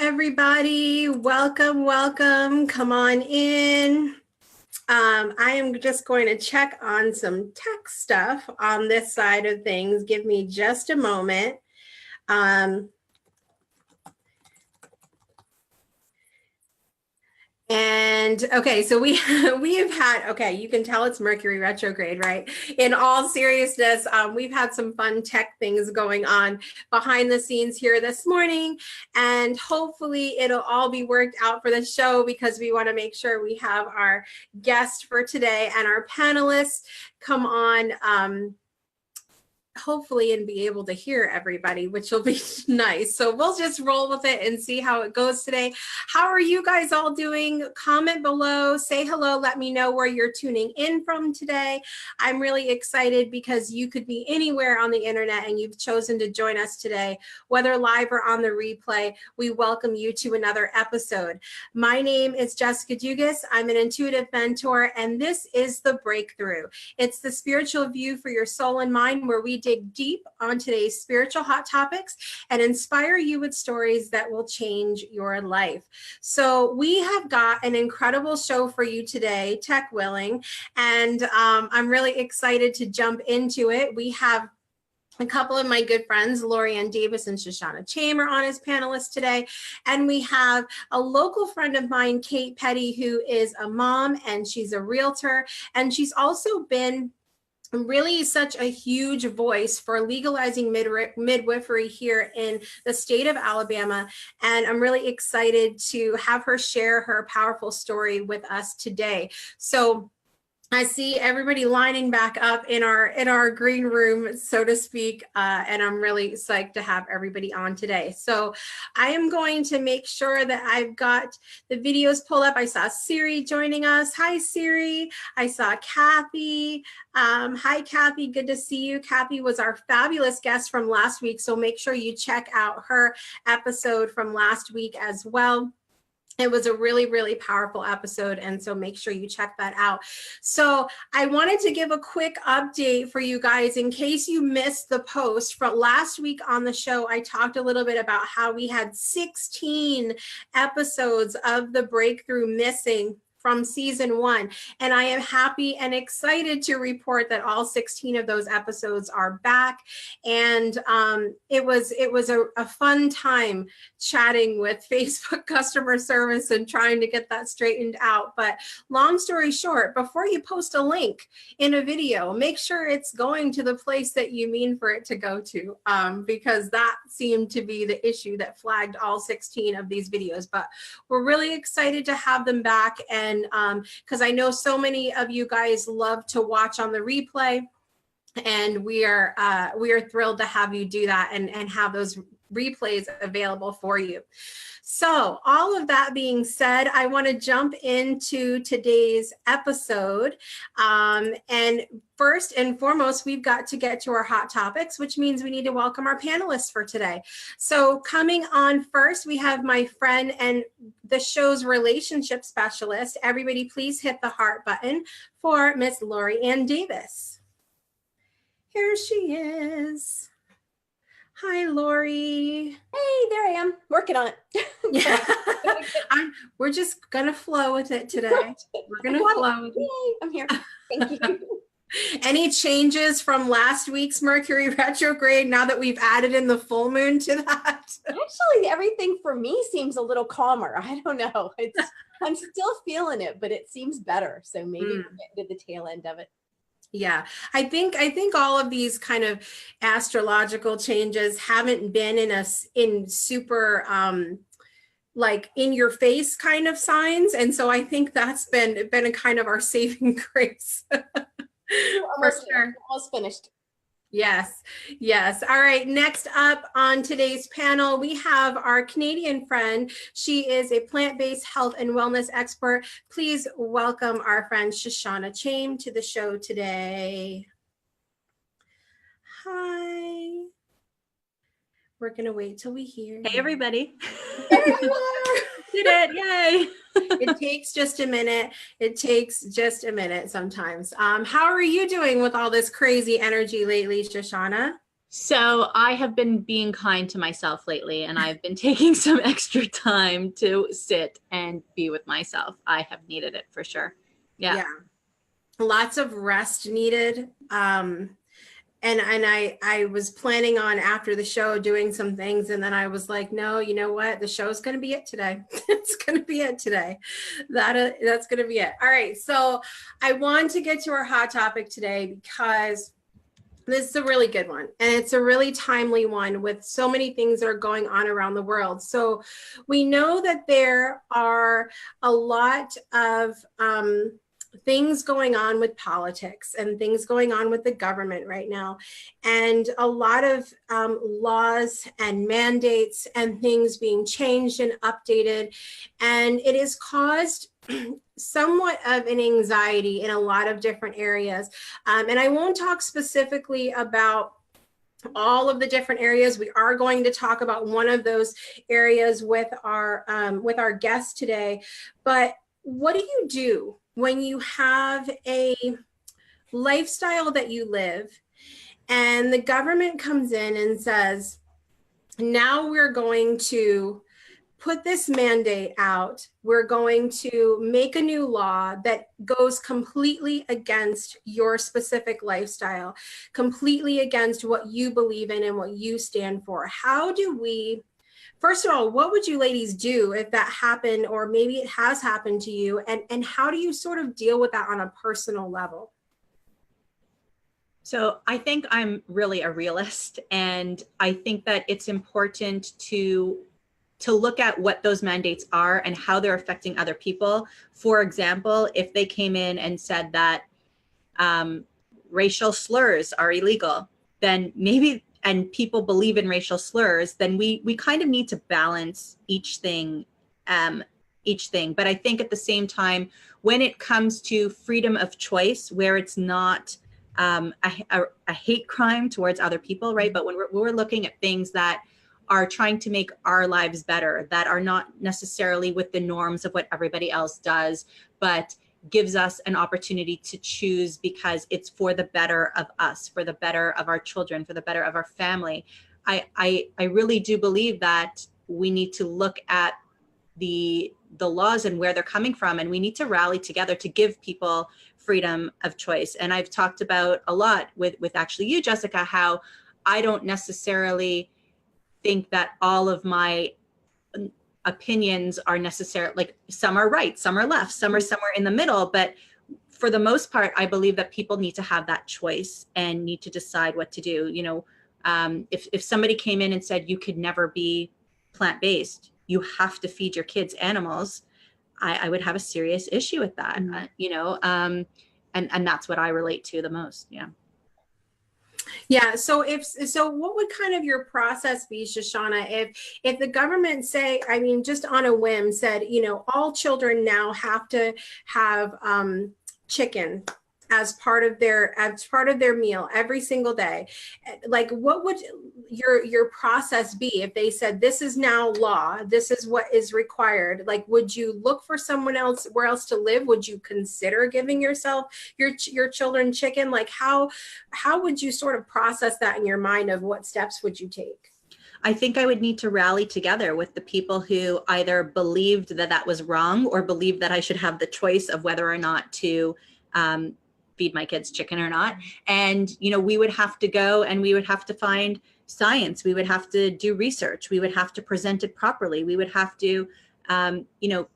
everybody. Welcome, welcome. Come on in. I am just going to check on some tech stuff on this side of things. Give me just a moment. And okay, so we have had, okay, you can tell it's Mercury retrograde, right? In all seriousness, we've had some fun tech things going on behind the scenes here this morning, and hopefully it'll all be worked out for the show because we want to make sure we have our guest for today and our panelists come on hopefully and be able to hear everybody, which will be nice. So we'll just roll with it and see how it goes today. How are you guys all doing? Comment below, say hello, let me know where you're tuning in from today. I'm really excited because you could be anywhere on the internet and you've chosen to join us today, whether live or on the replay. We welcome you to another episode. My name is Jessica Dugas. I'm an intuitive mentor, and this is The Breakthrough. It's the spiritual view for your soul and mind, where we dig deep on today's spiritual hot topics and inspire you with stories that will change your life. So we have got an incredible show for you today, tech willing, and I'm really excited to jump into it. We have a couple of my good friends, Lori-Ann Davis and Shoshana Chaim, on as panelists today. And we have a local friend of mine, Kate Petty, who is a mom and she's a realtor. And she's also been really such a huge voice for legalizing midwifery here in the state of Alabama. And I'm really excited to have her share her powerful story with us today. So I see everybody lining back up in our green room, so to speak, and I'm really psyched to have everybody on today. So I am going to make sure that I've got the videos pulled up. I saw Siri joining us. Hi, Siri. I saw Kathy. Hi, Kathy. Good to see you. Kathy was our fabulous guest from last week, so make sure you check out her episode from last week as well. It was a really, really powerful episode, and so make sure you check that out. So I wanted to give a quick update for you guys in case you missed the post from last week on the show. I talked a little bit about how we had 16 episodes of The Breakthrough missing from season 1. And I am happy and excited to report that all 16 of those episodes are back. And it was a fun time chatting with Facebook customer service and trying to get that straightened out. But long story short, before you post a link in a video, make sure it's going to the place that you mean for it to go to, because that seemed to be the issue that flagged all 16 of these videos. But we're really excited to have them back, and because I know so many of you guys love to watch on the replay, and we are thrilled to have you do that and have those replays available for you. So all of that being said, I want to jump into today's episode. And first and foremost, we've got to get to our hot topics, which means we need to welcome our panelists for today. So coming on first, we have my friend and the show's relationship specialist. Everybody please hit the heart button for Miss Lori-Ann Davis. Here she is. Hi, Lori. Hey, there I am, working on it. Yeah, we're just gonna flow with it today. We're gonna flow with it. Yay, I'm here. Thank you. Any changes from last week's Mercury retrograde now that we've added in the full moon to that? Actually, everything for me seems a little calmer. I don't know. I'm still feeling it, but it seems better. So maybe we're getting to the tail end of it. Yeah, I think all of these kind of astrological changes haven't been in super like in your face kind of signs, and so I think that's been a kind of our saving grace. Almost finished. Yes, yes. All right, next up on today's panel, we have our Canadian friend. She is a plant-based health and wellness expert. Please welcome our friend Shoshana Chaim to the show today. Hi. We're going to wait till we hear. Hey, everybody. There you are. Did it. Yay. It takes just a minute. It takes just a minute sometimes. How are you doing with all this crazy energy lately, Shoshana? So I have been being kind to myself lately, and I've been taking some extra time to sit and be with myself. I have needed it for sure. Yeah. Yeah. Lots of rest needed. And I was planning on after the show doing some things, and then I was like, no, you know what? The show's going to be it today. It's going to be it today. That's going to be it. All right. So I want to get to our hot topic today because this is a really good one, and it's a really timely one with so many things that are going on around the world. So we know that there are a lot of things going on with politics and things going on with the government right now, and a lot of laws and mandates and things being changed and updated, and it has caused somewhat of an anxiety in a lot of different areas. And I won't talk specifically about all of the different areas. We are going to talk about one of those areas with our guest today. But what do you do when you have a lifestyle that you live and the government comes in and says, now we're going to put this mandate out. We're going to make a new law that goes completely against your specific lifestyle, completely against what you believe in and what you stand for. How do we, first of all, what would you ladies do if that happened, or maybe it has happened to you? And how do you sort of deal with that on a personal level? So I think I'm really a realist, and I think that it's important to look at what those mandates are and how they're affecting other people. For example, if they came in and said that racial slurs are illegal, then maybe, and people believe in racial slurs, then we kind of need to balance each thing. But I think at the same time, when it comes to freedom of choice, where it's not a hate crime towards other people, right? But when we're looking at things that are trying to make our lives better, that are not necessarily with the norms of what everybody else does, but gives us an opportunity to choose because it's for the better of us, for the better of our children, for the better of our family. I really do believe that we need to look at the laws and where they're coming from, and we need to rally together to give people freedom of choice. And I've talked about a lot with actually you, Jessica, how I don't necessarily think that all of my opinions are necessary. Like, some are right, some are left, some are somewhere in the middle. But for the most part, I believe that people need to have that choice and need to decide what to do. You know, if somebody came in and said you could never be plant-based, you have to feed your kids animals, I would have a serious issue with that. You know, and that's what I relate to the most. Yeah. Yeah. So what would kind of your process be, Shoshana, if the government say, I mean, just on a whim said, you know, all children now have to have chicken as part of their meal every single day? Like, what would your process be if they said, this is now law, this is what is required? Like, would you look for someone else, where else to live? Would you consider giving your children chicken? Like, how would you sort of process that in your mind of what steps would you take? I think I would need to rally together with the people who either believed that that was wrong or believed that I should have the choice of whether or not to feed my kids chicken or not. And, you know, we would have to go and we would have to find science. We would have to do research. We would have to present it properly. We would have to, you know,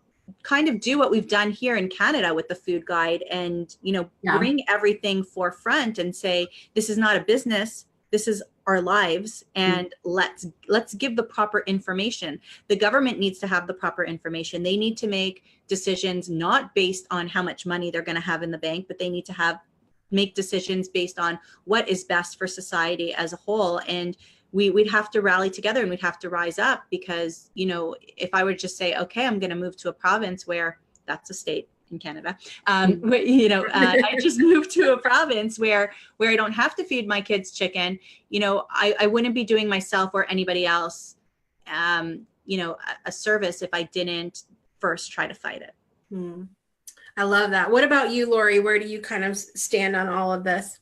kind of do what we've done here in Canada with the food guide and, you know, bring everything forefront and say, this is not a business. This is our lives, and let's give the proper information. The government needs to have the proper information. They need to make decisions not based on how much money they're going to have in the bank, but they need to make decisions based on what is best for society as a whole. And we'd have to rally together and we'd have to rise up, because, you know, if I were to just say, okay, I'm going to move to a province where that's a state in Canada. You know, I just moved to a province where I don't have to feed my kids chicken. You know, I wouldn't be doing myself or anybody else, you know, a service if I didn't first try to fight it. I love that. What about you, Lori? Where do you kind of stand on all of this?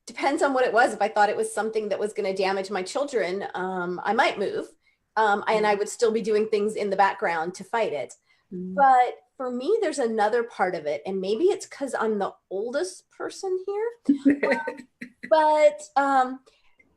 depends on what it was. If I thought it was something that was going to damage my children, I might move. And I would still be doing things in the background to fight it. But for me, there's another part of it. And maybe it's because I'm the oldest person here.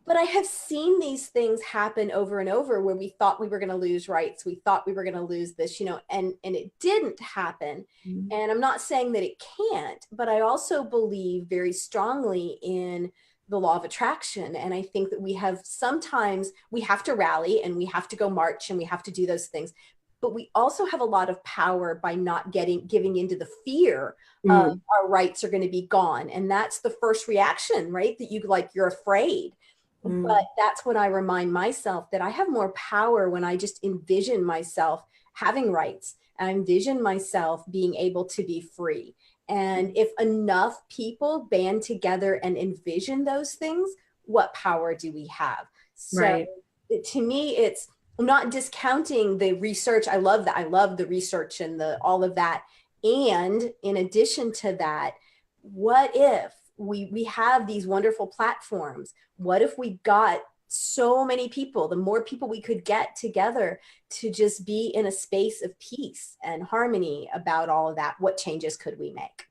But I have seen these things happen over and over where we thought we were going to lose rights. We thought we were going to lose this, and it didn't happen. And I'm not saying that it can't, but I also believe very strongly in the law of attraction. And I think that sometimes we have to rally and we have to go march and we have to do those things. But we also have a lot of power by not giving into the fear of our rights are going to be gone. And that's the first reaction, right? That you're afraid. But that's when I remind myself that I have more power when I just envision myself having rights. I envision myself being able to be free. And if enough people band together and envision those things, what power do we have? So to me, it's not discounting the research. I love that. I love the research and all of that. And in addition to that, what if we have these wonderful platforms? What if we got so many people, the more people we could get together to just be in a space of peace and harmony about all of that? What changes could we make?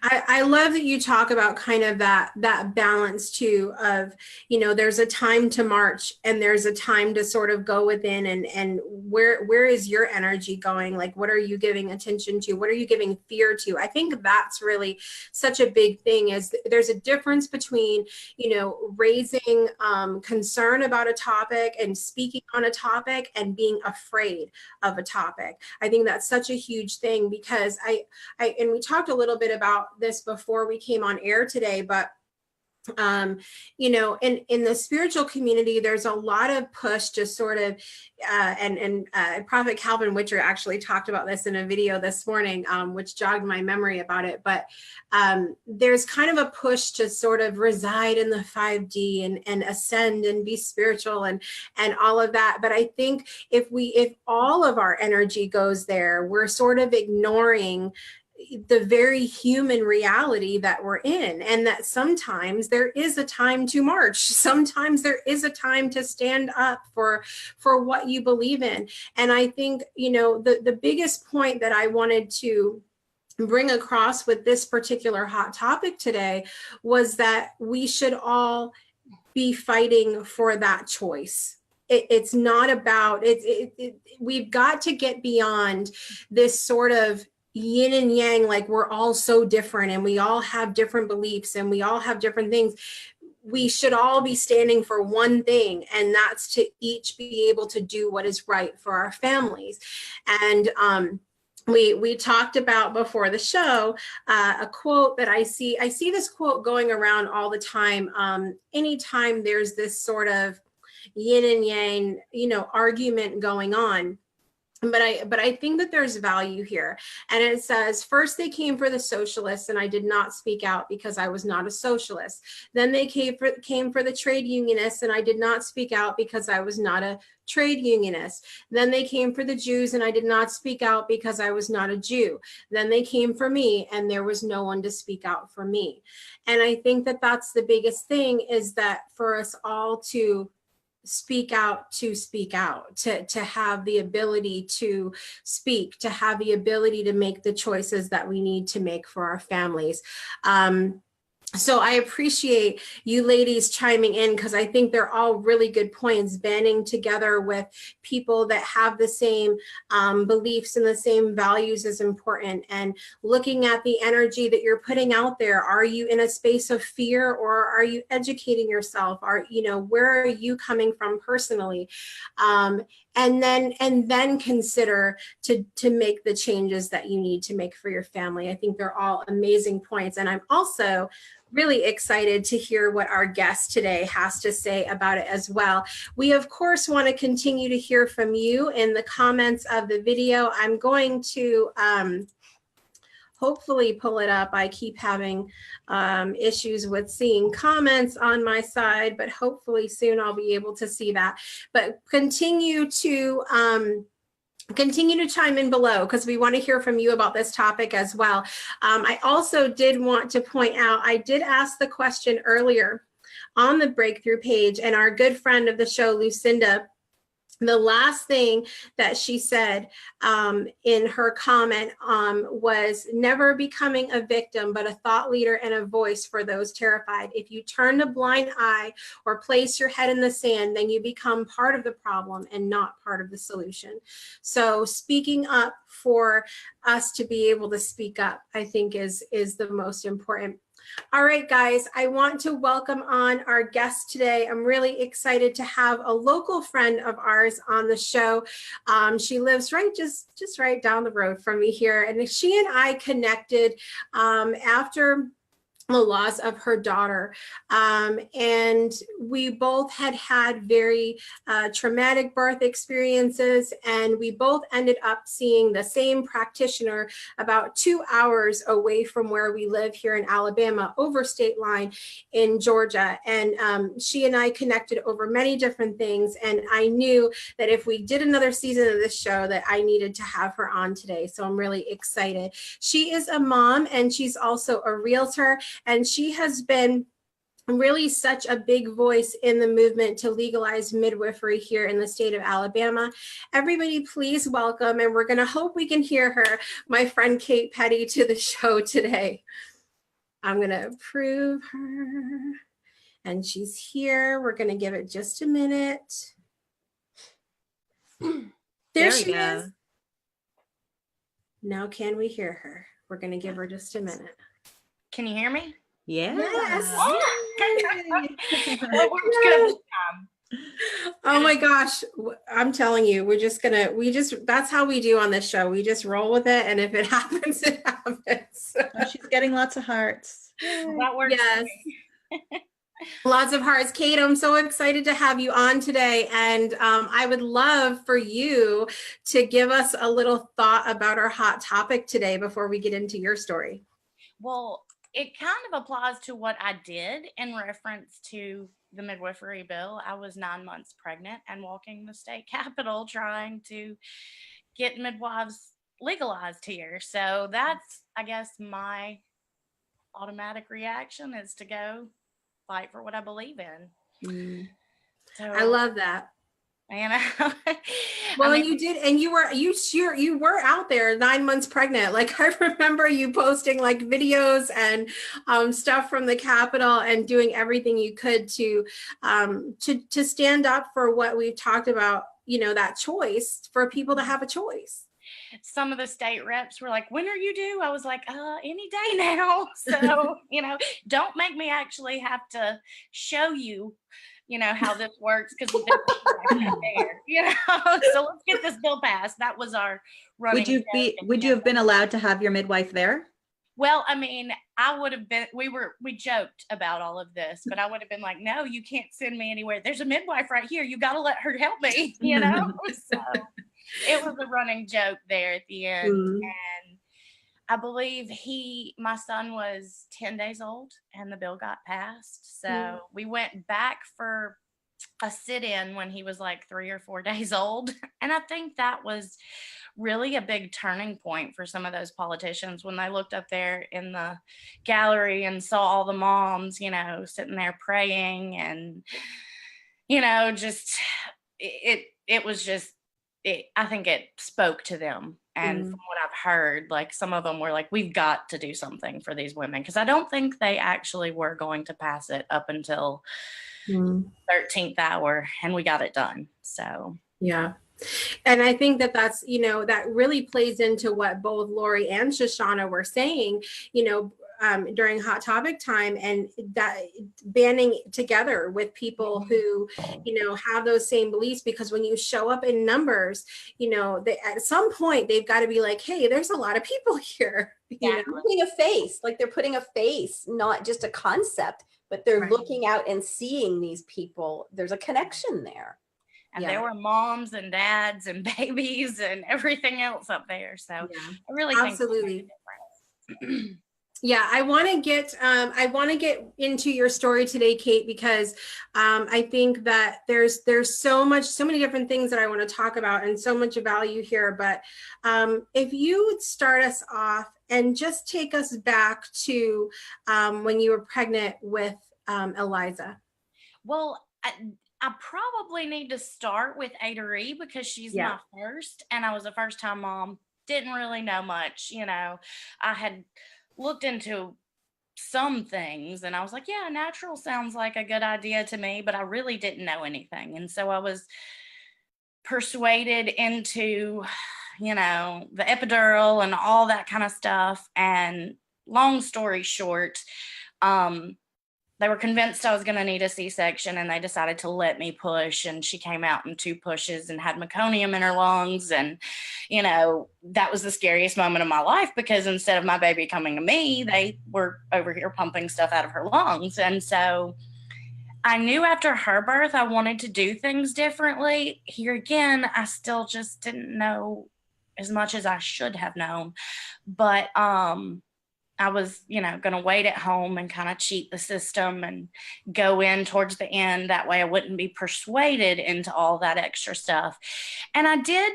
I love that you talk about kind of that balance too of, there's a time to march and there's a time to sort of go within and where is your energy going? Like, what are you giving attention to? What are you giving fear to? I think that's really such a big thing is there's a difference between, raising concern about a topic and speaking on a topic and being afraid of a topic. I think that's such a huge thing because and we talked a little bit about this before we came on air today, but in the spiritual community, there's a lot of push to sort of, and Prophet Calvin Witcher actually talked about this in a video this morning, which jogged my memory about it. But there's kind of a push to sort of reside in the 5D and ascend and be spiritual and all of that. But I think if all of our energy goes there, we're sort of ignoring the very human reality that we're in, and that sometimes there is a time to march. Sometimes there is a time to stand up for what you believe in. And I think, the biggest point that I wanted to bring across with this particular hot topic today was that we should all be fighting for that choice. It's not about we've got to get beyond this sort of yin and yang, like we're all so different and we all have different beliefs and we all have different things. We should all be standing for one thing, and that's to each be able to do what is right for our families. And we talked about before the show a quote that I see this quote going around all the time. Anytime there's this sort of yin and yang, argument going on. But I think that there's value here. And it says, first they came for the socialists and I did not speak out because I was not a socialist. Then they came for the trade unionists and I did not speak out because I was not a trade unionist. Then they came for the Jews and I did not speak out because I was not a Jew. Then they came for me and there was no one to speak out for me. And I think that that's the biggest thing, is that for us all to speak out, to have the ability to speak, to have the ability to make the choices that we need to make for our families. So I appreciate you ladies chiming in, because I think they're all really good points. Banding together with people that have the same beliefs and the same values is important. And looking at the energy that you're putting out there, are you in a space of fear or are you educating yourself? Where are you coming from personally? And then consider to make the changes that you need to make for your family. I think they're all amazing points. And I'm also really excited to hear what our guest today has to say about it as well. We, of course, want to continue to hear from you in the comments of the video. I'm going to hopefully pull it up. I keep having issues with seeing comments on my side, but hopefully soon I'll be able to see that. But continue to continue to chime in below because we want to hear from you about this topic as well. I also did want to point out, I did ask the question earlier on the breakthrough page, and our good friend of the show, Lucinda, the last thing that she said in her comment was never becoming a victim, but a thought leader and a voice for those terrified. If you turn a blind eye or place your head in the sand, then you become part of the problem and not part of the solution. So speaking up for us to be able to speak up, I think is the most important. All right, guys, I want to welcome on our guest today. I'm really excited to have a local friend of ours on the show. She lives just right down the road from me here. And she and I connected after the loss of her daughter. And we both had very traumatic birth experiences, and we both ended up seeing the same practitioner about 2 hours away from where we live here in Alabama, over state line in Georgia. And she and I connected over many different things. And I knew that if we did another season of this show, that I needed to have her on today. So I'm really excited. She is a mom, and she's also a realtor. And she has been really such a big voice in the movement to legalize midwifery here in the state of Alabama. Everybody, please welcome, and we're going to hope we can hear her, my friend Kate Petty, to the show today. I'm going to approve her, and she's here. We're going to give it just a minute. There she is. Now can we hear her? We're going to give her just a minute. Can you hear me? Yeah. Yes. It works good this time. Oh my gosh. I'm telling you, that's how we do on this show. We just roll with it. And if it happens, it happens. Oh, she's getting lots of hearts. That works. Yes. Lots of hearts. Kate, I'm so excited to have you on today. And I would love for you to give us a little thought about our hot topic today before we get into your story. Well, it kind of applies to what I did in reference to the midwifery bill. I was 9 months pregnant and walking the state capitol trying to get midwives legalized here. So that's, I guess, my automatic reaction is to go fight for what I believe in. So, I love that. You know, well, and you did, and you were out there 9 months pregnant. Like I remember you posting like videos and stuff from the Capitol and doing everything you could to stand up for what we've talked about. You know, that choice for people to have a choice. Some of the state reps were like, when are you due? I was like, any day now. So, you know, don't make me actually have to show you, you know, how this works, because there, you know. So let's get this bill passed. That was our running. Would you have been allowed to have your midwife there? Well, I mean, I would have been, we joked about all of this, but I would have been like, no, you can't send me anywhere. There's a midwife right here. You got to let her help me, you know? So it was a running joke there at the end. And I believe my son was 10 days old and the bill got passed. So we went back for a sit-in when he was like 3 or 4 days old. And I think that was really a big turning point for some of those politicians when they looked up there in the gallery and saw all the moms, you know, sitting there praying, and, you know, just it was just, I think it spoke to them. And from what I've heard, like some of them were like, we've got to do something for these women, because I don't think they actually were going to pass it up until 13th hour, and we got it done. So yeah. And I think that's, you know, that really plays into what both Lori and Shoshana were saying, you know, during Hot Topic time, and that banding together with people who, you know, have those same beliefs, because when you show up in numbers, you know, at some point they've got to be like, hey, there's a lot of people here. Yeah, putting a face, like they're putting a face, not just a concept, but they're looking out and seeing these people. There's a connection there. And there were moms and dads and babies and everything else up there. So I really think absolutely. Yeah, I want to get into your story today, Kate, because I think that there's so many different things that I want to talk about and so much value here. But if you would start us off and just take us back to when you were pregnant with Eliza. Well, I probably need to start with Aderie because she's Yeah. my first, and I was a first time mom. Didn't really know much, you know. I had looked into some things and I was like, yeah, natural sounds like a good idea to me, but I really didn't know anything. And so I was persuaded into, you know, the epidural and all that kind of stuff. And long story short, they were convinced I was going to need a C-section, and they decided to let me push. And she came out in 2 pushes and had meconium in her lungs. And, you know, that was the scariest moment of my life, because instead of my baby coming to me, they were over here pumping stuff out of her lungs. And so I knew after her birth, I wanted to do things differently. Here again, I still just didn't know as much as I should have known. But, I was, you know, going to wait at home and kind of cheat the system and go in towards the end. That way I wouldn't be persuaded into all that extra stuff. And I did.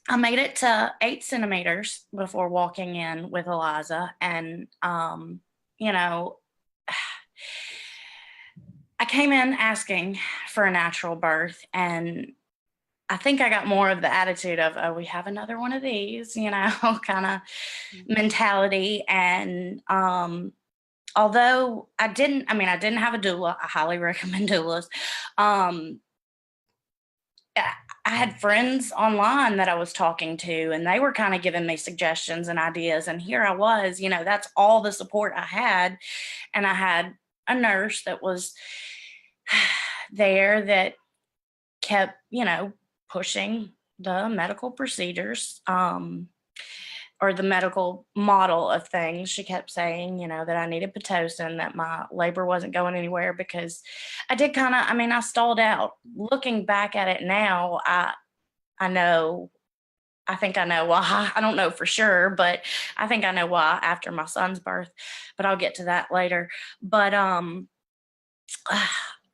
I made it to 8 centimeters before walking in with Eliza. And, you know, I came in asking for a natural birth, and I think I got more of the attitude of, oh, we have another one of these, you know, kind of mentality. And although I didn't have a doula. I highly recommend doulas. I had friends online that I was talking to, and they were kind of giving me suggestions and ideas. And here I was, you know, that's all the support I had. And I had a nurse that was there that kept, you know, pushing the medical procedures, or the medical model of things. She kept saying, you know, that I needed Pitocin, that my labor wasn't going anywhere, because I did kind of, I stalled out. Looking back at it now, I think I know why. I don't know for sure, but I think I know why after my son's birth, but I'll get to that later. But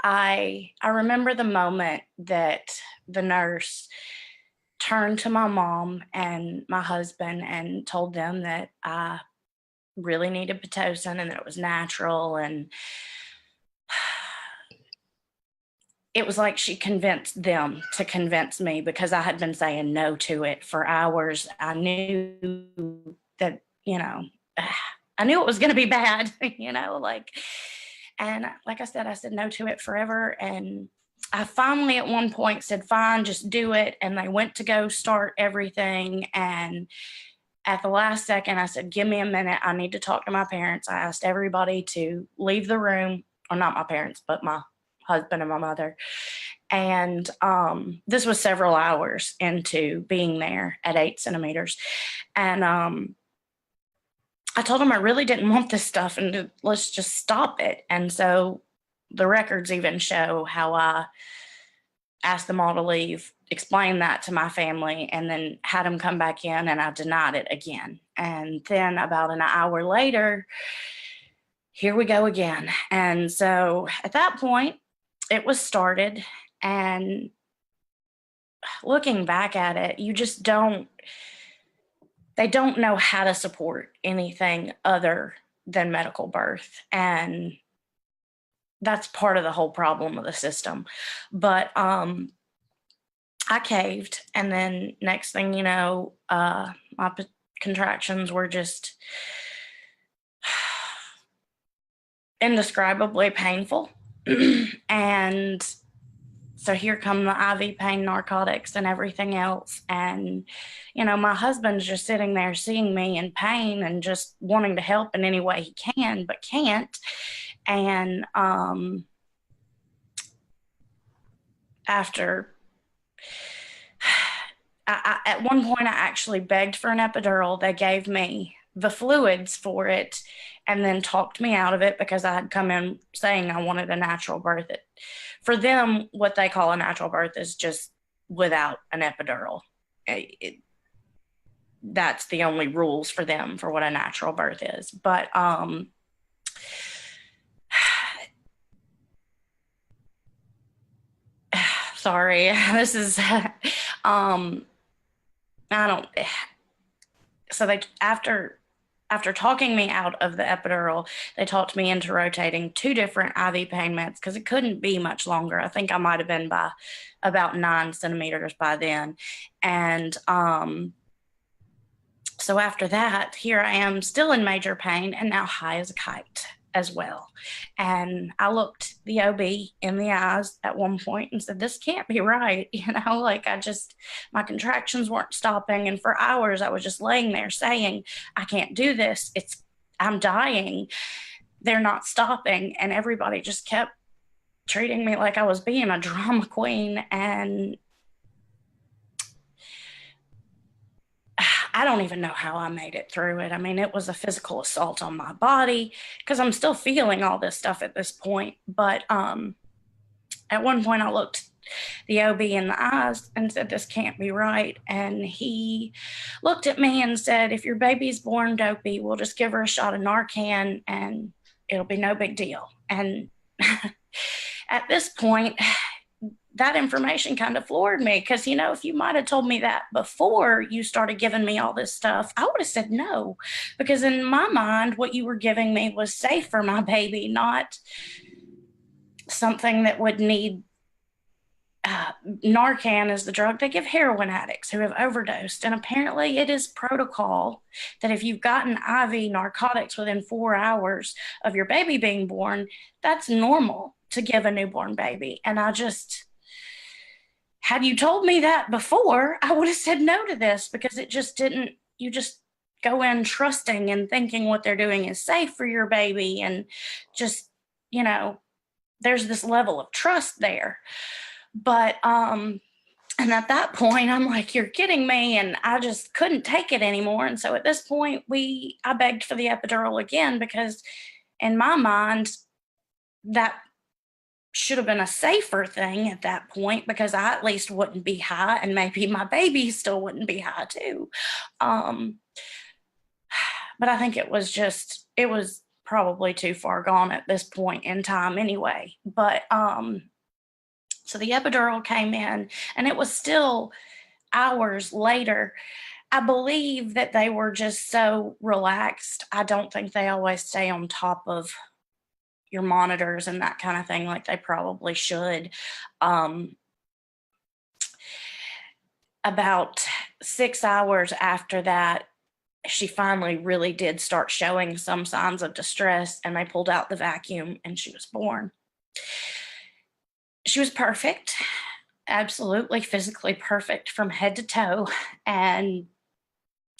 I remember the moment that the nurse turned to my mom and my husband and told them that I really needed Pitocin and that it was natural. And it was like she convinced them to convince me, because I had been saying no to it for hours. I knew that, you know, I knew it was going to be bad, you know, like, and like I said no to it forever. And I finally at one point said, fine, just do it. And they went to go start everything. And at the last second, I said, give me a minute. I need to talk to my parents. I asked everybody to leave the room, or not my parents, but my husband and my mother. And this was several hours into being there at 8 centimeters. And I told them I really didn't want this stuff, and let's just stop it. And so the records even show how I asked them all to leave, explained that to my family, and then had them come back in, and I denied it again. And then about an hour later, here we go again. And so at that point, it was started. And looking back at it, you just they don't know how to support anything other than medical birth. And that's part of the whole problem of the system. But I caved. And then next thing you know, my contractions were just indescribably painful. And so here come the IV pain narcotics and everything else. And, you know, my husband's just sitting there seeing me in pain and just wanting to help in any way he can, but can't. And after, at one point, I actually begged for an epidural. They gave me the fluids for it and then talked me out of it, because I had come in saying I wanted a natural birth. For them, what they call a natural birth is just without an epidural. that's the only rules for them for what a natural birth is. But sorry, this is I don't, so they, after talking me out of the epidural, they talked me into rotating 2 different IV pain meds because it couldn't be much longer. I think I might have been by about 9 centimeters by then. And so after that, here I am still in major pain and now high as a kite as well. And I looked the OB in the eyes at one point and said, this can't be right. You know, like my contractions weren't stopping. And for hours, I was just laying there saying, I can't do this. I'm dying. They're not stopping. And everybody just kept treating me like I was being a drama queen. And I don't even know how I made it through it. I mean, it was a physical assault on my body because I'm still feeling all this stuff at this point. But at one point I looked the OB in the eyes and said, this can't be right. And he looked at me and said, if your baby's born dopey, we'll just give her a shot of Narcan and it'll be no big deal. And at this point, that information kind of floored me because, you know, if you might have told me that before you started giving me all this stuff, I would have said no, because in my mind, what you were giving me was safe for my baby, not something that would need. Narcan is the drug they give heroin addicts who have overdosed. And apparently it is protocol that if you've gotten IV narcotics within 4 hours of your baby being born, that's normal to give a newborn baby. And had you told me that before, I would have said no to this because it just didn't, you just go in trusting and thinking what they're doing is safe for your baby. And just, you know, there's this level of trust there. But, and at that point, I'm like, you're kidding me. And I just couldn't take it anymore. And so at this point, I begged for the epidural again because in my mind, that should have been a safer thing at that point because I at least wouldn't be high and maybe my baby still wouldn't be high too. But I think it was probably too far gone at this point in time anyway. But so the epidural came in and it was still hours later. I believe that they were just so relaxed. I don't think they always stay on top of your monitors and that kind of thing like they probably should. About 6 hours after that, she finally really did start showing some signs of distress and they pulled out the vacuum and she was born. She was perfect, absolutely physically perfect from head to toe. And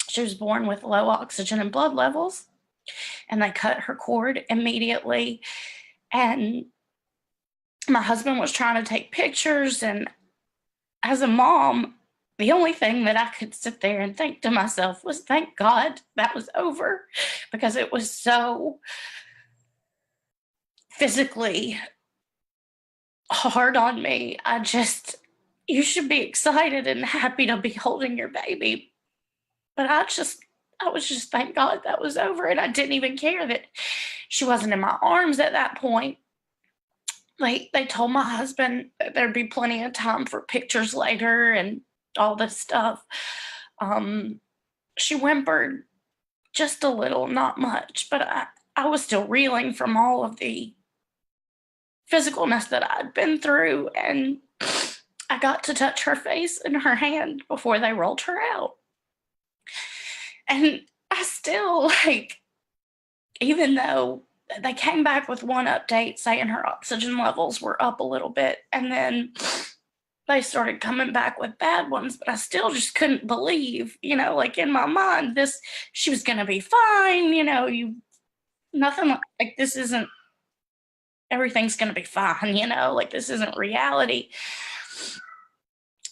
she was born with low oxygen and blood levels. And they cut her cord immediately. And my husband was trying to take pictures. And as a mom, the only thing that I could sit there and think to myself was, thank God that was over, because it was so physically hard on me. You should be excited and happy to be holding your baby. But I was just, thank God that was over. And I didn't even care that she wasn't in my arms at that point. They told my husband that there'd be plenty of time for pictures later and all this stuff. She whimpered just a little, not much, but I was still reeling from all of the physicalness that I'd been through. And I got to touch her face and her hand before they rolled her out. And I still, even though they came back with one update saying her oxygen levels were up a little bit, and then they started coming back with bad ones, but I still just couldn't believe, in my mind, she was going to be fine, nothing like this isn't, everything's going to be fine, this isn't reality.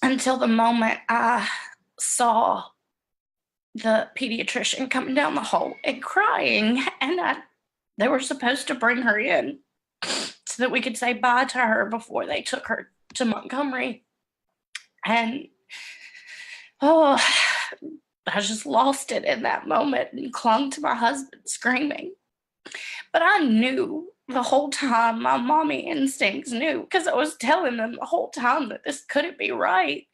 Until the moment I saw the pediatrician coming down the hall and crying, and they were supposed to bring her in so that we could say bye to her before they took her to Montgomery. And I I just lost it in that moment and clung to my husband screaming. But I knew the whole time, my mommy instincts knew, because I was telling them the whole time that this couldn't be right,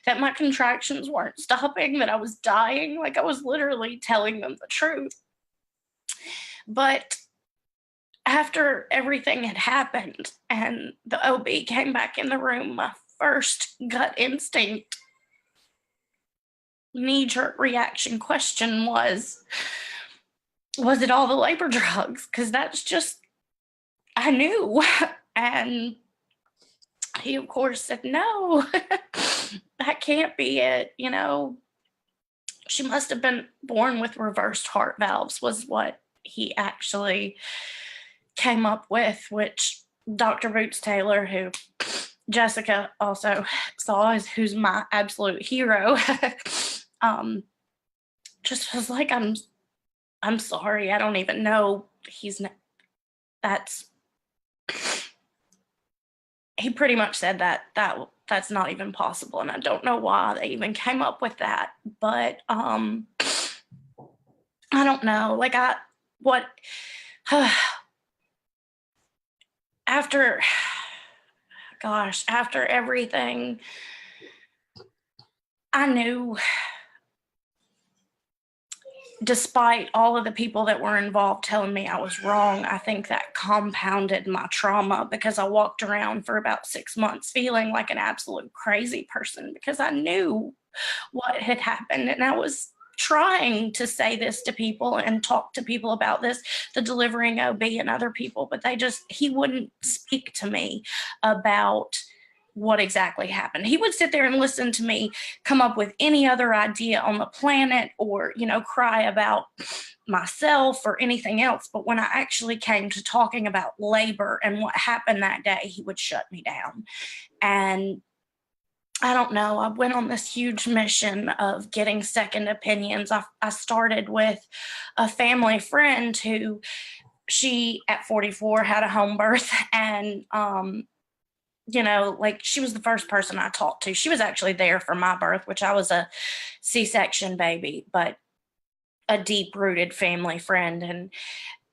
that my contractions weren't stopping, that I was dying. Like, I was literally telling them the truth. But after everything had happened and the OB came back in the room, my first gut instinct, knee-jerk reaction question was it all the labor drugs? Because that's just, I knew. And he, of course, said, no, that can't be it. You know, she must have been born with reversed heart valves, was what he actually came up with, which Dr. Boots Taylor, who Jessica also saw, who's my absolute hero, just was like, I'm sorry, I don't even know. He pretty much said that's not even possible, and I don't know why they even came up with that. But I don't know. Like, after everything, I knew, despite all of the people that were involved telling me I was wrong, I think that compounded my trauma, because I walked around for about 6 months feeling like an absolute crazy person, because I knew what had happened. And I was trying to say this to people and talk to people about this, the delivering OB and other people, but he wouldn't speak to me about what exactly happened. He would sit there and listen to me come up with any other idea on the planet, or, you know, cry about myself or anything else. But when I actually came to talking about labor and what happened that day, he would shut me down. And I don't know, I went on this huge mission of getting second opinions. I started with a family friend who, she at 44 had a home birth, and you know, like, she was the first person I talked to. She was actually there for my birth, which I was a C-section baby, but a deep-rooted family friend. And,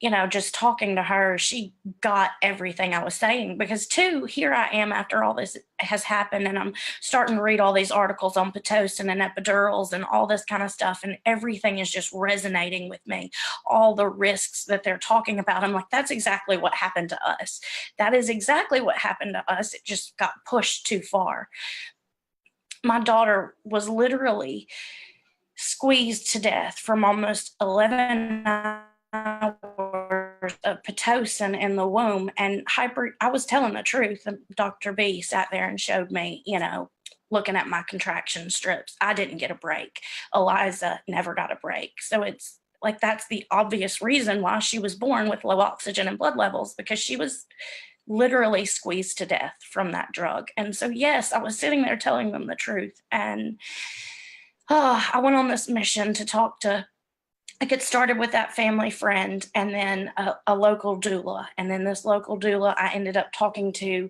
you know, just talking to her, she got everything I was saying, because too, here I am after all this has happened, and I'm starting to read all these articles on Pitocin and epidurals and all this kind of stuff, and everything is just resonating with me. All the risks that they're talking about, I'm like, that's exactly what happened to us. That is exactly what happened to us. It just got pushed too far. My daughter was literally squeezed to death from almost 11 hours of Pitocin in the womb, and I was telling the truth. And Dr. B sat there and showed me, you know, looking at my contraction strips. I didn't get a break. Eliza never got a break. So it's like, that's the obvious reason why she was born with low oxygen and blood levels, because she was literally squeezed to death from that drug. And so, yes, I was sitting there telling them the truth. And I went on this mission to talk to, like, it started with that family friend, and then a local doula. And then this local doula, I ended up talking to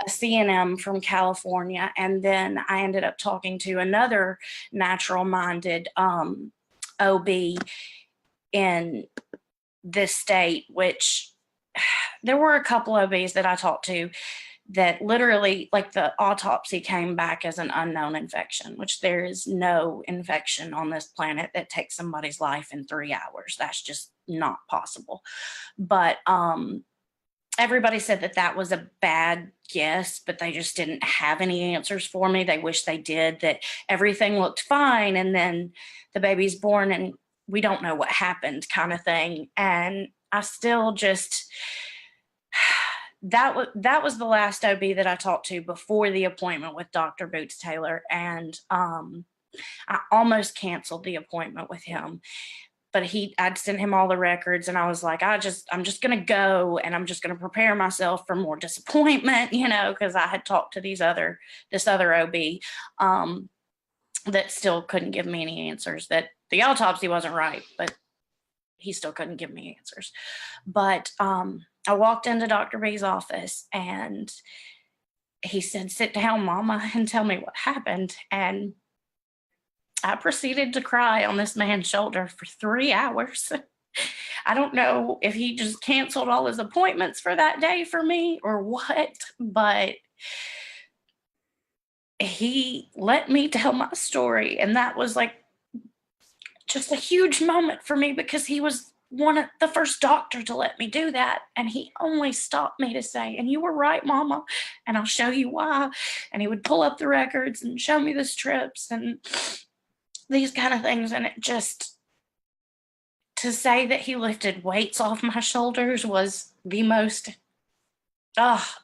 a CNM from California. And then I ended up talking to another natural-minded OB in this state, which there were a couple OBs that I talked to that literally, like, the autopsy came back as an unknown infection, which there is no infection on this planet that takes somebody's life in 3 hours. That's just not possible. But everybody said that was a bad guess, but they just didn't have any answers for me. They wish they did, that everything looked fine, and then the baby's born and we don't know what happened, kind of thing. And I still just, that was the last OB that I talked to before the appointment with Dr. Boots Taylor. And I almost canceled the appointment with him, but I'd sent him all the records, and I was like, I'm just going to go, and I'm just going to prepare myself for more disappointment, you know, because I had talked to this other OB that still couldn't give me any answers, that the autopsy wasn't right, but he still couldn't give me answers. But I walked into Dr. B's office, and he said, "Sit down, Mama, and tell me what happened." And I proceeded to cry on this man's shoulder for 3 hours. I don't know if he just canceled all his appointments for that day for me or what, but he let me tell my story. And that was like just a huge moment for me because he was one of the first doctor to let me do that. And he only stopped me to say, and you were right, Mama, and I'll show you why. And he would pull up the records and show me the strips and these kind of things. And it just, to say that he lifted weights off my shoulders was the most,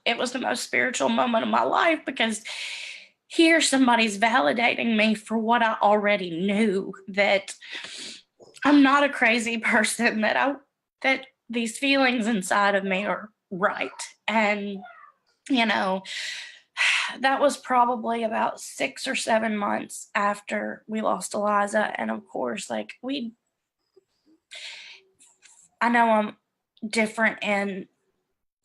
it was the most spiritual moment of my life, because here somebody's validating me for what I already knew, that I'm not a crazy person, that these feelings inside of me are right. And, you know, that was probably about 6 or 7 months after we lost Eliza. And of course, like I know I'm different and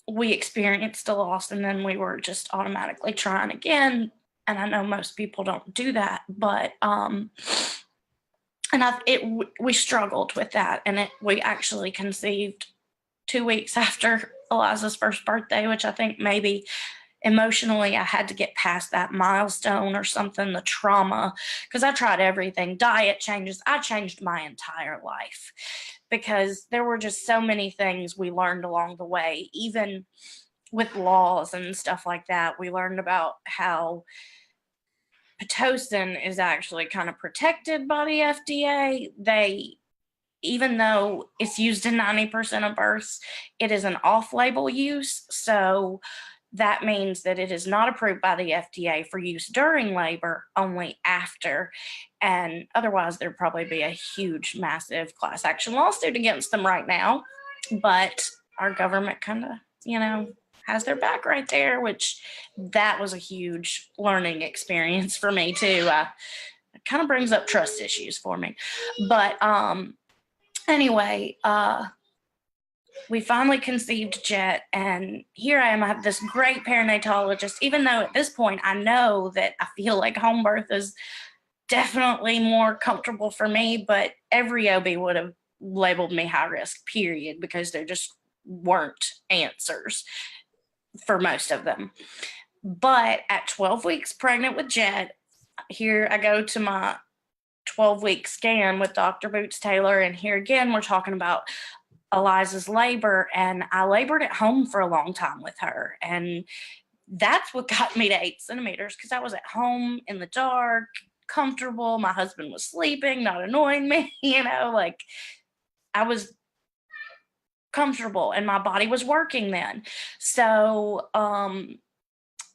we experienced a loss and then we were just automatically trying again. And I know most people don't do that, but we struggled with that, and we actually conceived 2 weeks after Eliza's first birthday, which I think maybe emotionally I had to get past that milestone or something, the trauma, because I tried everything, diet changes. I changed my entire life because there were just so many things we learned along the way, even with laws and stuff like that. We learned about how Pitocin is actually kind of protected by the FDA. Even though it's used in 90% of births, it is an off-label use. So that means that it is not approved by the FDA for use during labor, only after. And otherwise, there'd probably be a huge, massive class action lawsuit against them right now. But our government kind of, has their back right there, which that was a huge learning experience for me too. It kind of brings up trust issues for me. But anyway, we finally conceived Jet, and here I am. I have this great perinatologist, even though at this point I know that I feel like home birth is definitely more comfortable for me, but every OB would have labeled me high risk, period, because there just weren't answers for most of them. But at 12 weeks pregnant with Jet, here I go to my 12-week scan with Dr. Boots Taylor, and here again we're talking about Eliza's labor, and I labored at home for a long time with her, and that's what got me to 8 centimeters, because I was at home in the dark, comfortable. My husband was sleeping, not annoying me, like I was comfortable and my body was working then. So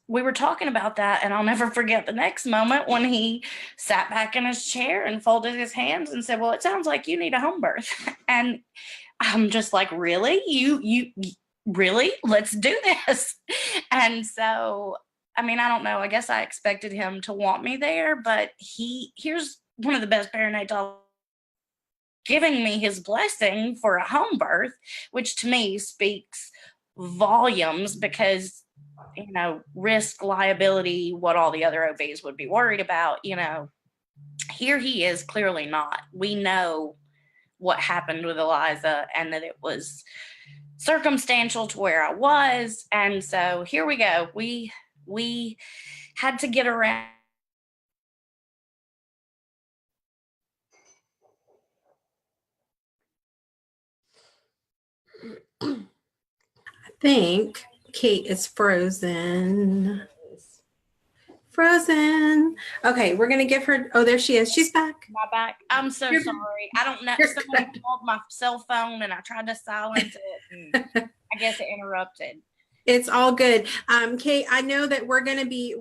we were talking about that, and I'll never forget the next moment when he sat back in his chair and folded his hands and said, well, it sounds like you need a home birth. And I'm just like, really? You really? Let's do this. And so, I mean, I don't know. I guess I expected him to want me there, but here's one of the best perinatologists giving me his blessing for a home birth, which to me speaks volumes, because, risk, liability, what all the other OBs would be worried about, here he is clearly not. We know what happened with Eliza and that it was circumstantial to where I was. And so here we go. We had to get around. I think Kate is frozen. Okay, we're gonna give her. Oh, there she is. She's back. My back. I'm so sorry. I don't know. Someone called my cell phone and I tried to silence it, and I guess it interrupted. It's all good. Kate, I know that we're gonna be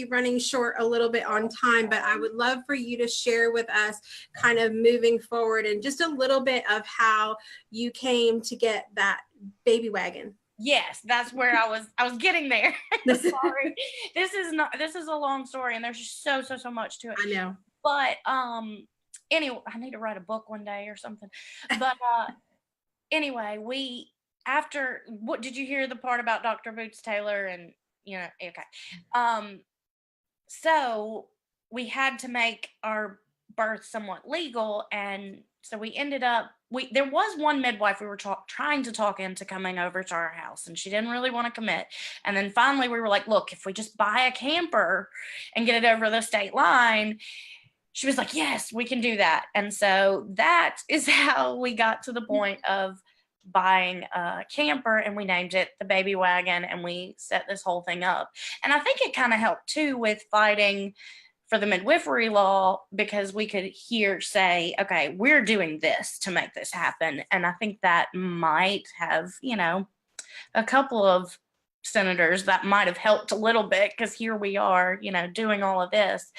running short a little bit on time, but I would love for you to share with us kind of moving forward and just a little bit of how you came to get that baby wagon. Yes, that's where I was getting there. Sorry. This is a long story, and there's just so much to it. I know. But anyway, I need to write a book one day or something. But anyway, what did you hear the part about Dr. Boots Taylor and okay. So we had to make our birth somewhat legal. And so we ended up, there was one midwife we were trying to talk into coming over to our house, and she didn't really want to commit. And then finally we were like, look, if we just buy a camper and get it over the state line, she was like, yes, we can do that. And so that is how we got to the point of buying a camper, and we named it the Baby Wagon, and we set this whole thing up. And I think it kind of helped too with fighting for the midwifery law, because we could say, okay, we're doing this to make this happen. And I think that might have, a couple of senators that might have helped a little bit, because here we are, doing all of this.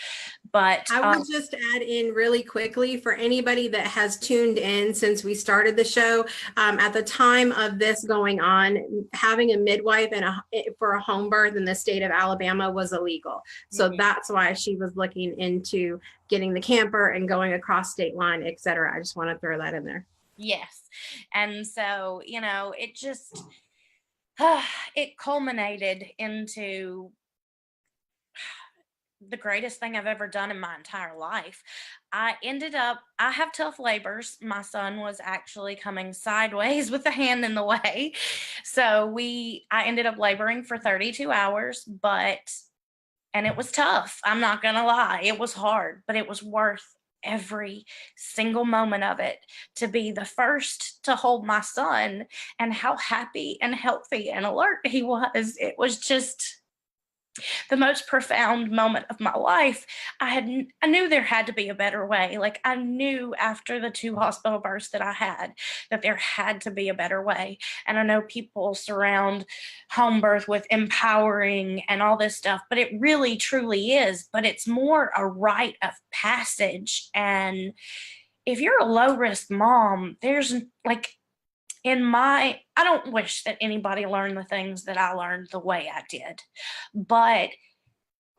But I would just add in really quickly for anybody that has tuned in since we started the show, at the time of this going on, having a midwife for a home birth in the state of Alabama was illegal. So that's why she was looking into getting the camper and going across state line, et cetera. I just want to throw that in there. Yes. And so, it just, it culminated into the greatest thing I've ever done in my entire life. I have tough labors. My son was actually coming sideways with a hand in the way. So I ended up laboring for 32 hours, and it was tough. I'm not going to lie. It was hard, but it was worth every single moment of it, to be the first to hold my son and how happy and healthy and alert he was. It was just the most profound moment of my life. I knew there had to be a better way. Like, I knew after the 2 hospital births that I had that there had to be a better way. And I know people surround home birth with empowering and all this stuff, but it really truly is. But it's more a rite of passage. And if you're a low risk mom, there's I don't wish that anybody learned the things that I learned the way I did, but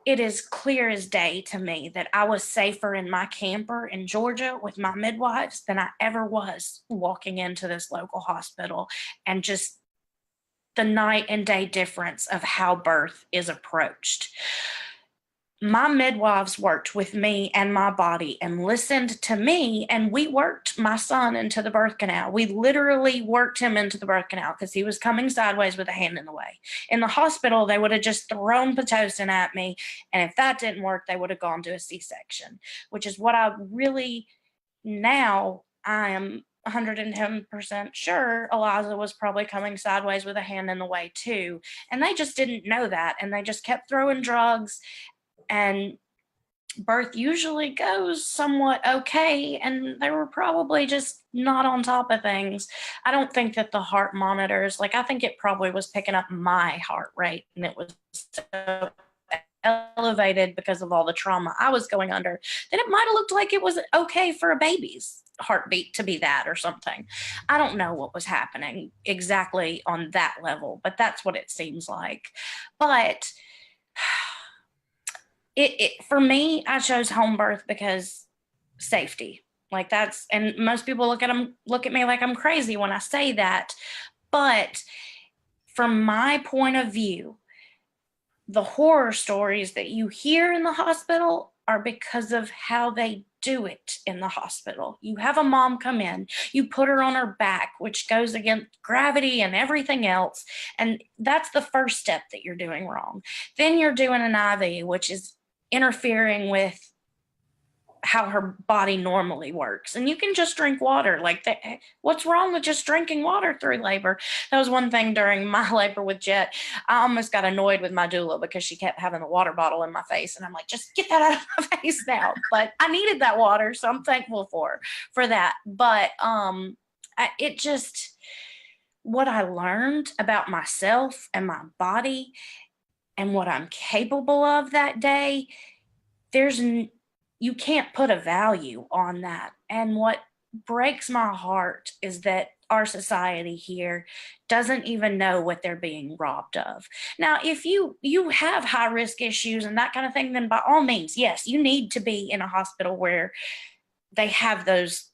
it is clear as day to me that I was safer in my camper in Georgia with my midwives than I ever was walking into this local hospital, and just the night and day difference of how birth is approached. My midwives worked with me and my body and listened to me, and we worked my son into the birth canal. We literally worked him into the birth canal because he was coming sideways with a hand in the way. In the hospital, they would have just thrown Pitocin at me, and if that didn't work, they would have gone to a C-section, which is what I am 110% sure Eliza was probably coming sideways with a hand in the way too. And they just didn't know that, and they just kept throwing drugs. And birth usually goes somewhat okay, and they were probably just not on top of things. I don't think that the heart monitors, I think it probably was picking up my heart rate, and it was so elevated because of all the trauma I was going under that it might have looked like it was okay for a baby's heartbeat to be that or something. I don't know what was happening exactly on that level, but that's what it seems like. But for me, I chose home birth because safety. And most people look at me like I'm crazy when I say that. But from my point of view, the horror stories that you hear in the hospital are because of how they do it in the hospital. You have a mom come in, you put her on her back, which goes against gravity and everything else. And that's the first step that you're doing wrong. Then you're doing an IV, which is interfering with how her body normally works. And you can just drink water like that. What's wrong with just drinking water through labor? That was one thing during my labor with Jet. I almost got annoyed with my doula because she kept having the water bottle in my face. And I'm like, just get that out of my face now. But I needed that water, so I'm thankful for that. But what I learned about myself and my body and what I'm capable of that day, you can't put a value on that. And what breaks my heart is that our society here doesn't even know what they're being robbed of. Now, if you have high risk issues and that kind of thing, then by all means, yes, you need to be in a hospital where they have those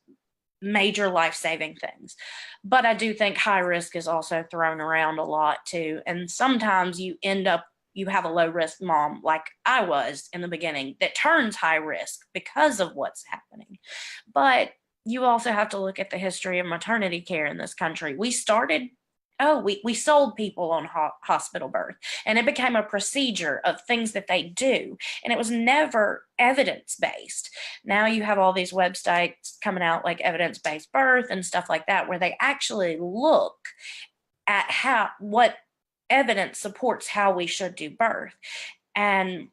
major life-saving things. But I do think high risk is also thrown around a lot too. And sometimes you end up you have a low risk mom like I was in the beginning that turns high risk because of what's happening. But you also have to look at the history of maternity care in this country. We started, we sold people on hospital birth, and it became a procedure of things that they do, and it was never evidence-based. Now you have all these websites coming out like evidence-based birth and stuff like that, where they actually look at what evidence supports how we should do birth. And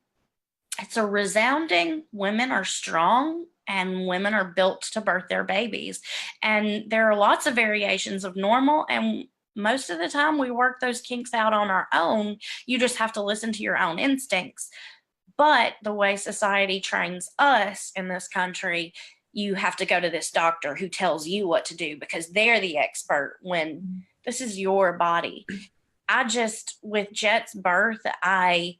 it's a resounding, women are strong and women are built to birth their babies. And there are lots of variations of normal, and most of the time we work those kinks out on our own. You just have to listen to your own instincts. But the way society trains us in this country, you have to go to this doctor who tells you what to do because they're the expert, when this is your body. With Jet's birth, I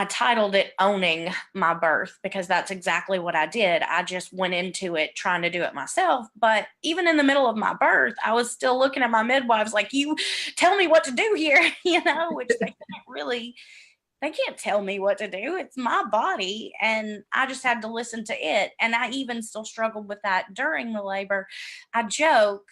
titled it Owning My Birth, because that's exactly what I did. I just went into it trying to do it myself. But even in the middle of my birth, I was still looking at my midwives like, you tell me what to do here, which they can't tell me what to do. It's my body, and I just had to listen to it. And I even still struggled with that during the labor. I joke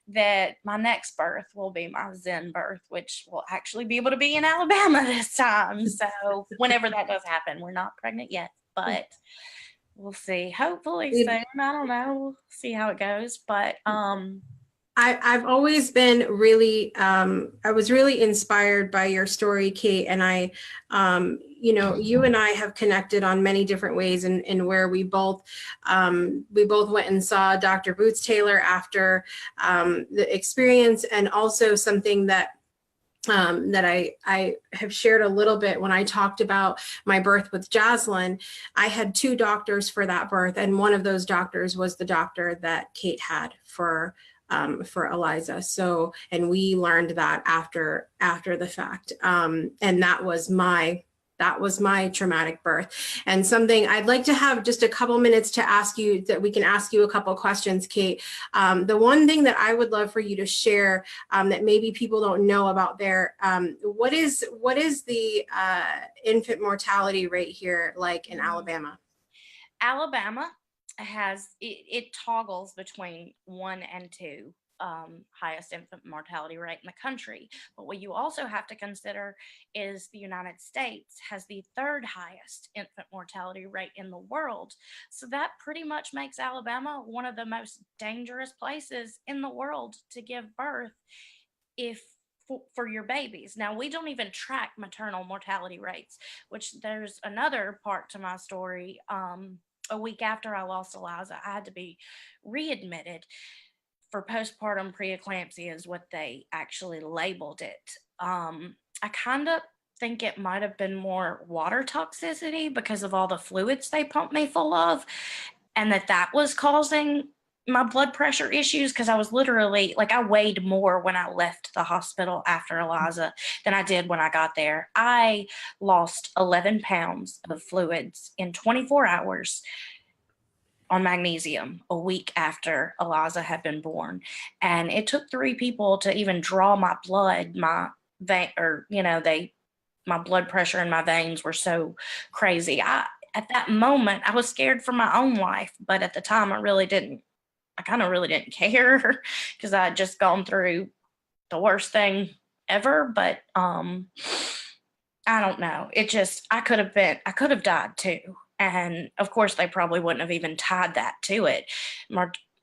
that my next birth will be my Zen birth, which will actually be able to be in Alabama this time. So whenever that does happen, we're not pregnant yet, but we'll see. Hopefully soon. I don't know. We'll see how it goes. But I've always been really, I was really inspired by your story, Kate. And you and I have connected on many different ways, in where we both went and saw Dr. Boots Taylor after the experience, and also something that I have shared a little bit when I talked about my birth with Jocelyn. I had 2 doctors for that birth, and one of those doctors was the doctor that Kate had for Eliza. So, and we learned that after the fact. And that was my traumatic birth. And something I'd like to have just a couple minutes to ask you, that we can ask you a couple questions, Kate. The one thing that I would love for you to share, that maybe people don't know about there, what is the infant mortality rate here like in Alabama? Alabama has, it toggles between 1 and 2 highest infant mortality rate in the country. But what you also have to consider is the United States has the 3rd highest infant mortality rate in the world. So that pretty much makes Alabama one of the most dangerous places in the world to give birth for your babies. Now, we don't even track maternal mortality rates, which there's another part to my story. A week after I lost Eliza, I had to be readmitted for postpartum preeclampsia, is what they actually labeled it. I kind of think it might have been more water toxicity because of all the fluids they pumped me full of, and that was causing my blood pressure issues, because I was literally, like, I weighed more when I left the hospital after Eliza than I did when I got there. I lost 11 pounds of fluids in 24 hours on magnesium a week after Eliza had been born. And it took 3 people to even draw my blood. My blood pressure in my veins were so crazy. At that moment, I was scared for my own life, but at the time I kind of really didn't care, because I had just gone through the worst thing ever. But I don't know. I could have died too. And of course, they probably wouldn't have even tied that to it.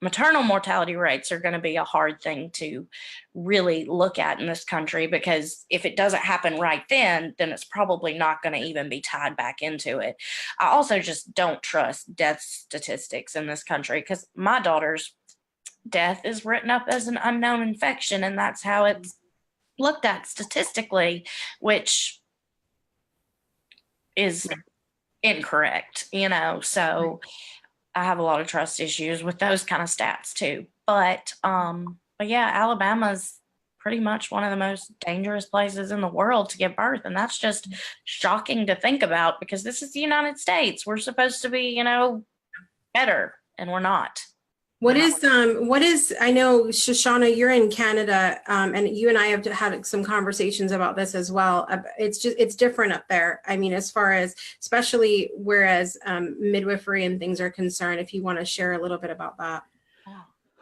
Maternal mortality rates are going to be a hard thing to really look at in this country, because if it doesn't happen right then it's probably not going to even be tied back into it. I also just don't trust death statistics in this country, because my daughter's death is written up as an unknown infection, and that's how it's looked at statistically, which is incorrect, so I have a lot of trust issues with those kind of stats too. But yeah, Alabama's pretty much one of the most dangerous places in the world to give birth, and that's just shocking to think about, because this is the United States. We're supposed to be, better, and we're not. What is, I know, Shoshana, you're in Canada, and you and I have had some conversations about this as well. It's different up there. I mean, as far as, especially whereas midwifery and things are concerned, if you want to share a little bit about that.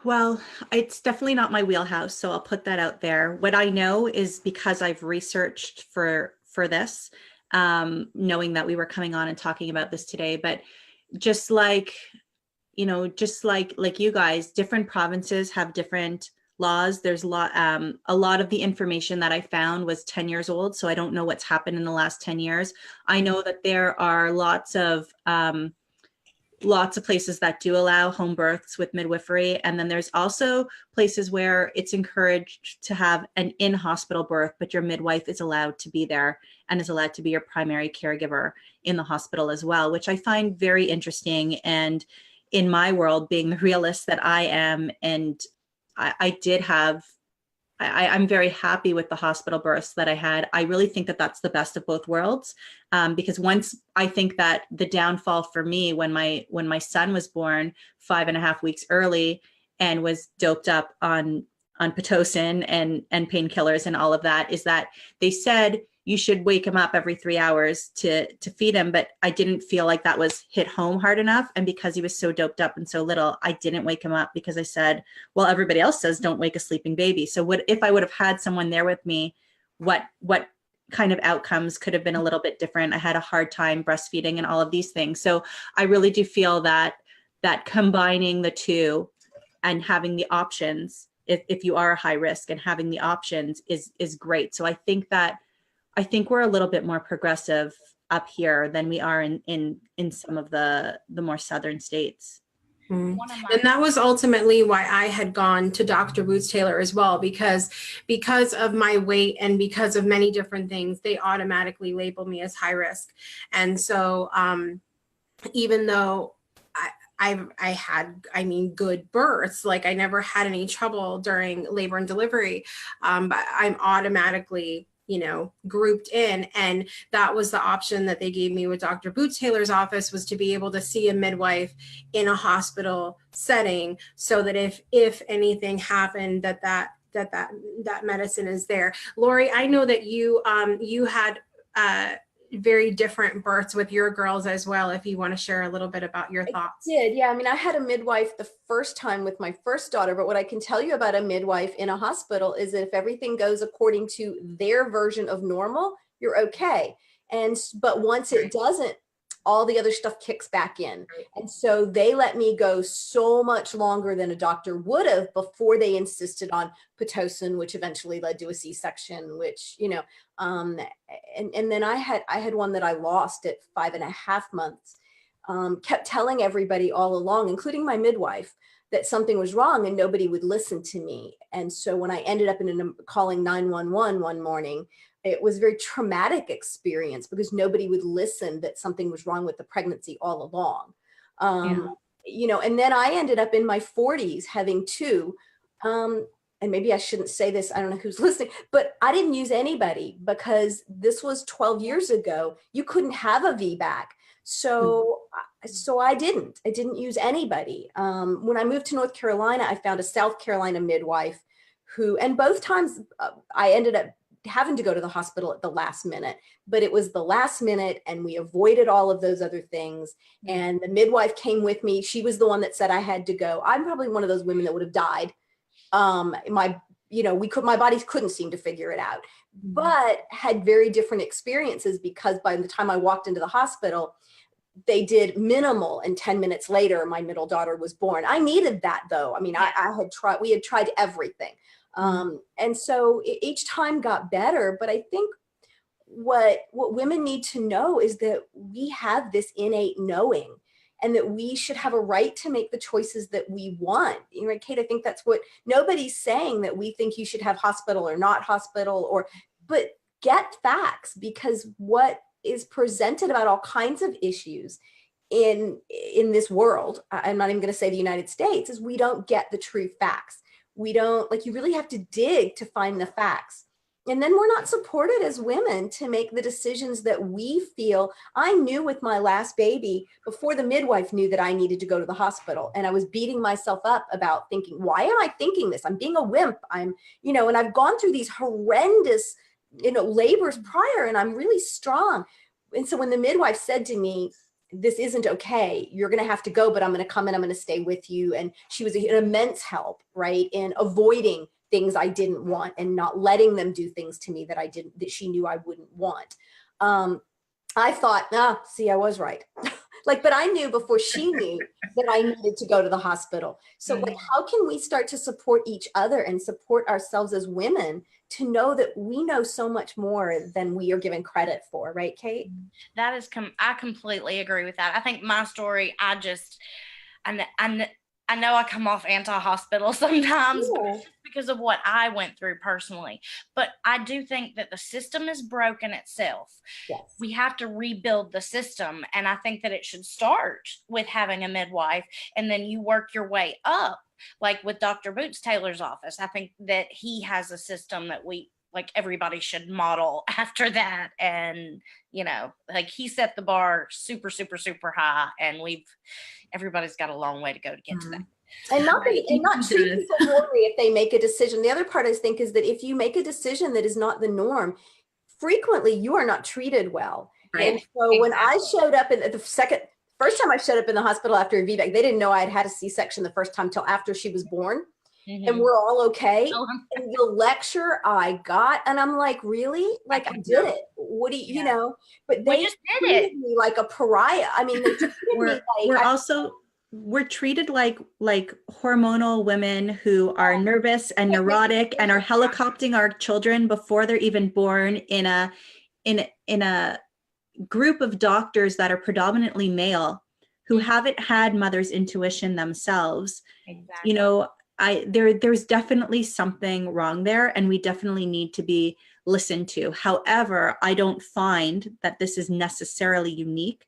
Well, it's definitely not my wheelhouse, so I'll put that out there. What I know is because I've researched for this, knowing that we were coming on and talking about this today, but just like, just like you guys, different provinces have different laws. There's a lot of the information that I found was 10 years old, so I don't know what's happened in the last 10 years. I know that there are lots of places that do allow home births with midwifery. And then there's also places where it's encouraged to have an in-hospital birth, but your midwife is allowed to be there and is allowed to be your primary caregiver in the hospital as well, which I find very interesting. And in my world, being the realist that I am, and I'm very happy with the hospital births that I had. I really think that that's the best of both worlds, because once I think that the downfall for me when my son was born 5.5 weeks early and was doped up on Pitocin and painkillers and all of that, is that they said you should wake him up every 3 hours to feed him. But I didn't feel like that was hit home hard enough. And because he was so doped up and so little, I didn't wake him up because I said, well, everybody else says don't wake a sleeping baby. So what if I would have had someone there with me, what kind of outcomes could have been a little bit different? I had a hard time breastfeeding and all of these things. So I really do feel that combining the two and having the options, if you are a high risk, and having the options is great. So I think we're a little bit more progressive up here than we are in some of the more southern states. And that was ultimately why I had gone to Dr. Boots Taylor as well, because of my weight and because of many different things, they automatically labeled me as high risk. And so even though I had, good births, like I never had any trouble during labor and delivery, but I'm automatically grouped in. And that was the option that they gave me with Dr. Boots Taylor's office, was to be able to see a midwife in a hospital setting, so that if anything happened, that medicine is there. Lori, I know that you had very different births with your girls as well, if you want to share a little bit about your thoughts. I did, yeah. I had a midwife the first time with my first daughter, but what I can tell you about a midwife in a hospital is that if everything goes according to their version of normal, you're okay. But once it doesn't, all the other stuff kicks back in. And so they let me go so much longer than a doctor would have before they insisted on Pitocin, which eventually led to a C-section, which, and then I had one that I lost at 5.5 months, kept telling everybody all along, including my midwife, that something was wrong, and nobody would listen to me. And so when I ended up calling 911 one morning, it was a very traumatic experience because nobody would listen that something was wrong with the pregnancy all along. And then I ended up in my 40s having two, and maybe I shouldn't say this, I don't know who's listening, but I didn't use anybody because this was 12 years ago. You couldn't have a VBAC. So I didn't use anybody. When I moved to North Carolina, I found a South Carolina midwife and both times I ended up having to go to the hospital at the last minute, but it was the last minute and we avoided all of those other things. And the midwife came with me. She was the one that said I had to go. I'm probably one of those women that would have died. My body couldn't seem to figure it out, but had very different experiences because by the time I walked into the hospital, they did minimal, and 10 minutes later, my middle daughter was born. I needed that though. We had tried everything. And so each time got better, but I think what women need to know is that we have this innate knowing and that we should have a right to make the choices that we want. Kate, I think that's what nobody's saying, that we think you should have hospital or not hospital, but get facts, because what is presented about all kinds of issues in this world, I'm not even going to say the United States, is we don't get the true facts. We don't, you really have to dig to find the facts. and then we're not supported as women to make the decisions that we feel. I knew with my last baby before the midwife knew that I needed to go to the hospital, and I was beating myself up about thinking, why am I thinking this? I'm being a wimp. I'm, and I've gone through these horrendous, labors prior, and I'm really strong. And so when the midwife said to me, this isn't okay, you're going to have to go, but I'm going to come and I'm going to stay with you. And she was an immense help, right, in avoiding things I didn't want and not letting them do things to me that she knew I wouldn't want. I thought, see, I was right. But I knew before she knew that I needed to go to the hospital. So how can we start to support each other and support ourselves as women to know that we know so much more than we are given credit for, right, Kate? That is, I completely agree with that. I think my story, I know I come off anti-hospital sometimes because of what I went through personally, but I do think that the system is broken itself. Yes. We have to rebuild the system. And I think that it should start with having a midwife, and then you work your way up, like with Dr. Boots Taylor's office. I think that he has a system that everybody should model after that. And, he set the bar super, super, super high, and everybody's got a long way to go to get to that. And not treat people poorly if they make a decision. The other part I think is that if you make a decision that is not the norm, frequently you are not treated well. Right. And so when I showed up first time I showed up in the hospital after a VBAC, they didn't know I had had a C-section the first time till after she was born. And we're all okay. And the lecture I got, and I'm like, really? I did it. What do you, but they just treated me like a pariah. I mean, they treated me like we're treated like hormonal women who are nervous and neurotic and are helicoptering our children before they're even born in a group of doctors that are predominantly male who haven't had mother's intuition themselves. Exactly. There's definitely something wrong there, and we definitely need to be listened to. However, I don't find that this is necessarily unique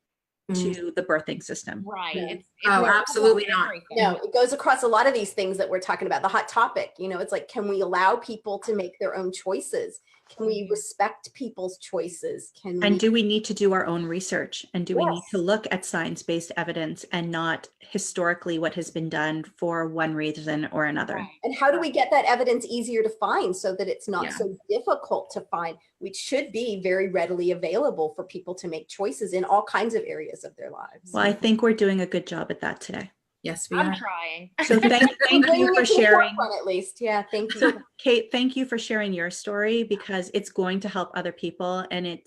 to the birthing system. Right. Yeah. It's absolutely not. No, it goes across a lot of these things that we're talking about. The hot topic, it's like, can we allow people to make their own choices? Can we respect people's choices? Do we need to do our own research? And do we need to look at science-based evidence and not historically what has been done for one reason or another? Right. And how do we get that evidence easier to find so that it's not so difficult to find, which should be very readily available for people to make choices in all kinds of areas of their lives? Well, I think we're doing a good job at that today. Yes, we I'm are. trying. So thank you for sharing. At least. Yeah, thank you. So Kate, thank you for sharing your story, because it's going to help other people. And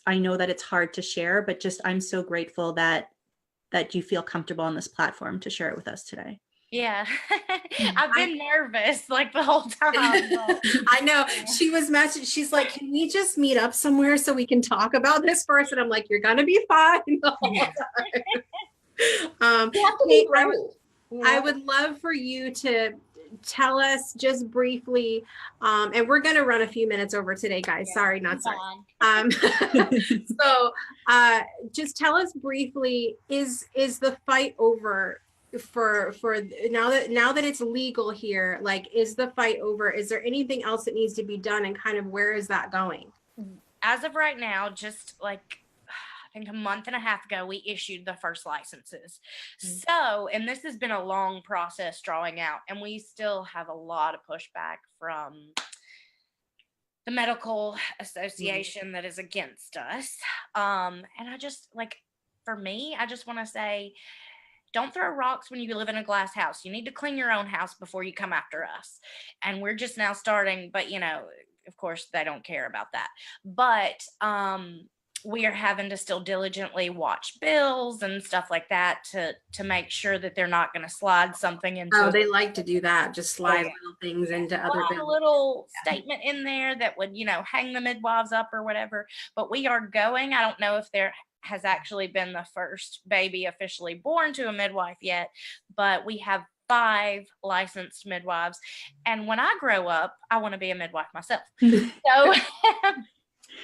I know that it's hard to share, but I'm so grateful that you feel comfortable on this platform to share it with us today. Yeah. I've been nervous the whole time. I know. She was messaging. She's like, can we just meet up somewhere so we can talk about this first? And I'm like, you're going to be fine. Kate, I would love for you to tell us just briefly, and we're going to run a few minutes over today, guys. Yeah, sorry, not sorry. So just tell us briefly, is the fight over for now that it's legal here? Is the fight over? Is there anything else that needs to be done, and kind of where is that going? As of right now, just I think a month and a half ago, we issued the first licenses. So, and this has been a long process drawing out, and we still have a lot of pushback from the medical association that is against us. And I just for me, I just want to say, don't throw rocks when you live in a glass house. You need to clean your own house before you come after us. And we're just now starting, but of course they don't care about that. But, we are having to still diligently watch bills and stuff like that to make sure that they're not going to slide something into. Oh, they like to do that. Just slide little things into other bills. A little statement in there that would, hang the midwives up or whatever. But we are going. I don't know if there has actually been the first baby officially born to a midwife yet, but we have 5 licensed midwives. And when I grow up, I want to be a midwife myself. So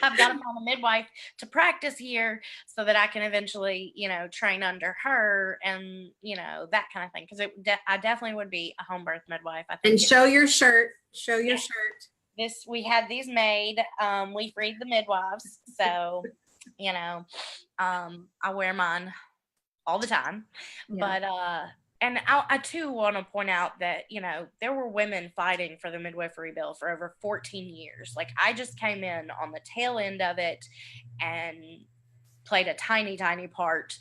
I've got to find a midwife to practice here so that I can eventually, train under her and, that kind of thing. Because I definitely would be a home birth midwife. I think. And show your shirt. Show your shirt. we had these made. We freed the midwives, so I wear mine all the time. Yeah. But and I too want to point out that there were women fighting for the midwifery bill for over 14 years. Like, I just came in on the tail end of it and played a tiny part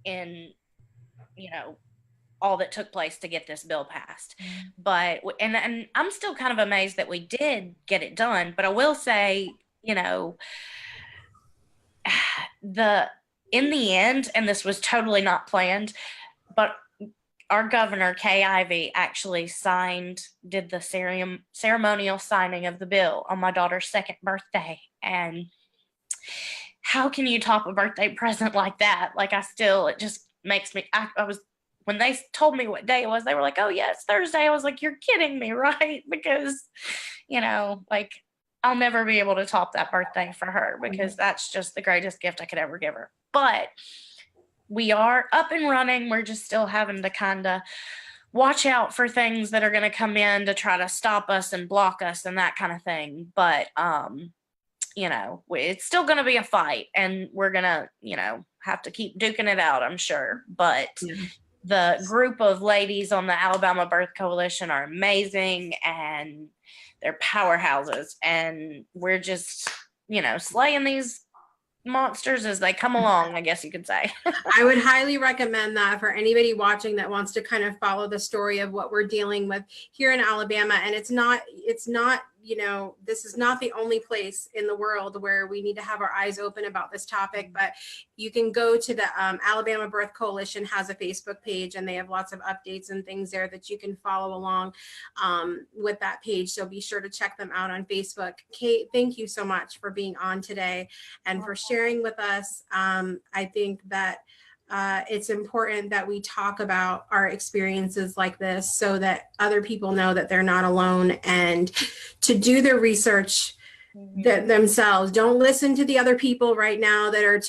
in all that took place to get this bill passed. But and I'm still kind of amazed that we did get it done. But I will say, in the end, and this was totally not planned, but our governor, Kay Ivey, actually did the ceremonial signing of the bill on my daughter's 2nd birthday. And how can you top a birthday present like that? Like, it just makes me, when they told me what day it was, they were like, oh yeah, it's Thursday. I was like, you're kidding me, right? Because, like, I'll never be able to top that birthday for her, because that's just the greatest gift I could ever give her. But we are up and running. We're just still having to kind of watch out for things that are going to come in to try to stop us and block us and that kind of thing. But, it's still going to be a fight, and we're going to, have to keep duking it out, I'm sure. But the group of ladies on the Alabama Birth Coalition are amazing, and they're powerhouses, and we're just, slaying these monsters as they come along, I guess you could say. I would highly recommend that for anybody watching that wants to kind of follow the story of what we're dealing with here in Alabama. And it's not, this is not the only place in the world where we need to have our eyes open about this topic, but you can go to the Alabama Birth Coalition has a Facebook page, and they have lots of updates and things there that you can follow along with that page. So be sure to check them out on Facebook. Kate, thank you so much for being on today and for sharing with us. I think that it's important that we talk about our experiences like this so that other people know that they're not alone, and to do their research themselves. Don't listen to the other people right now that are,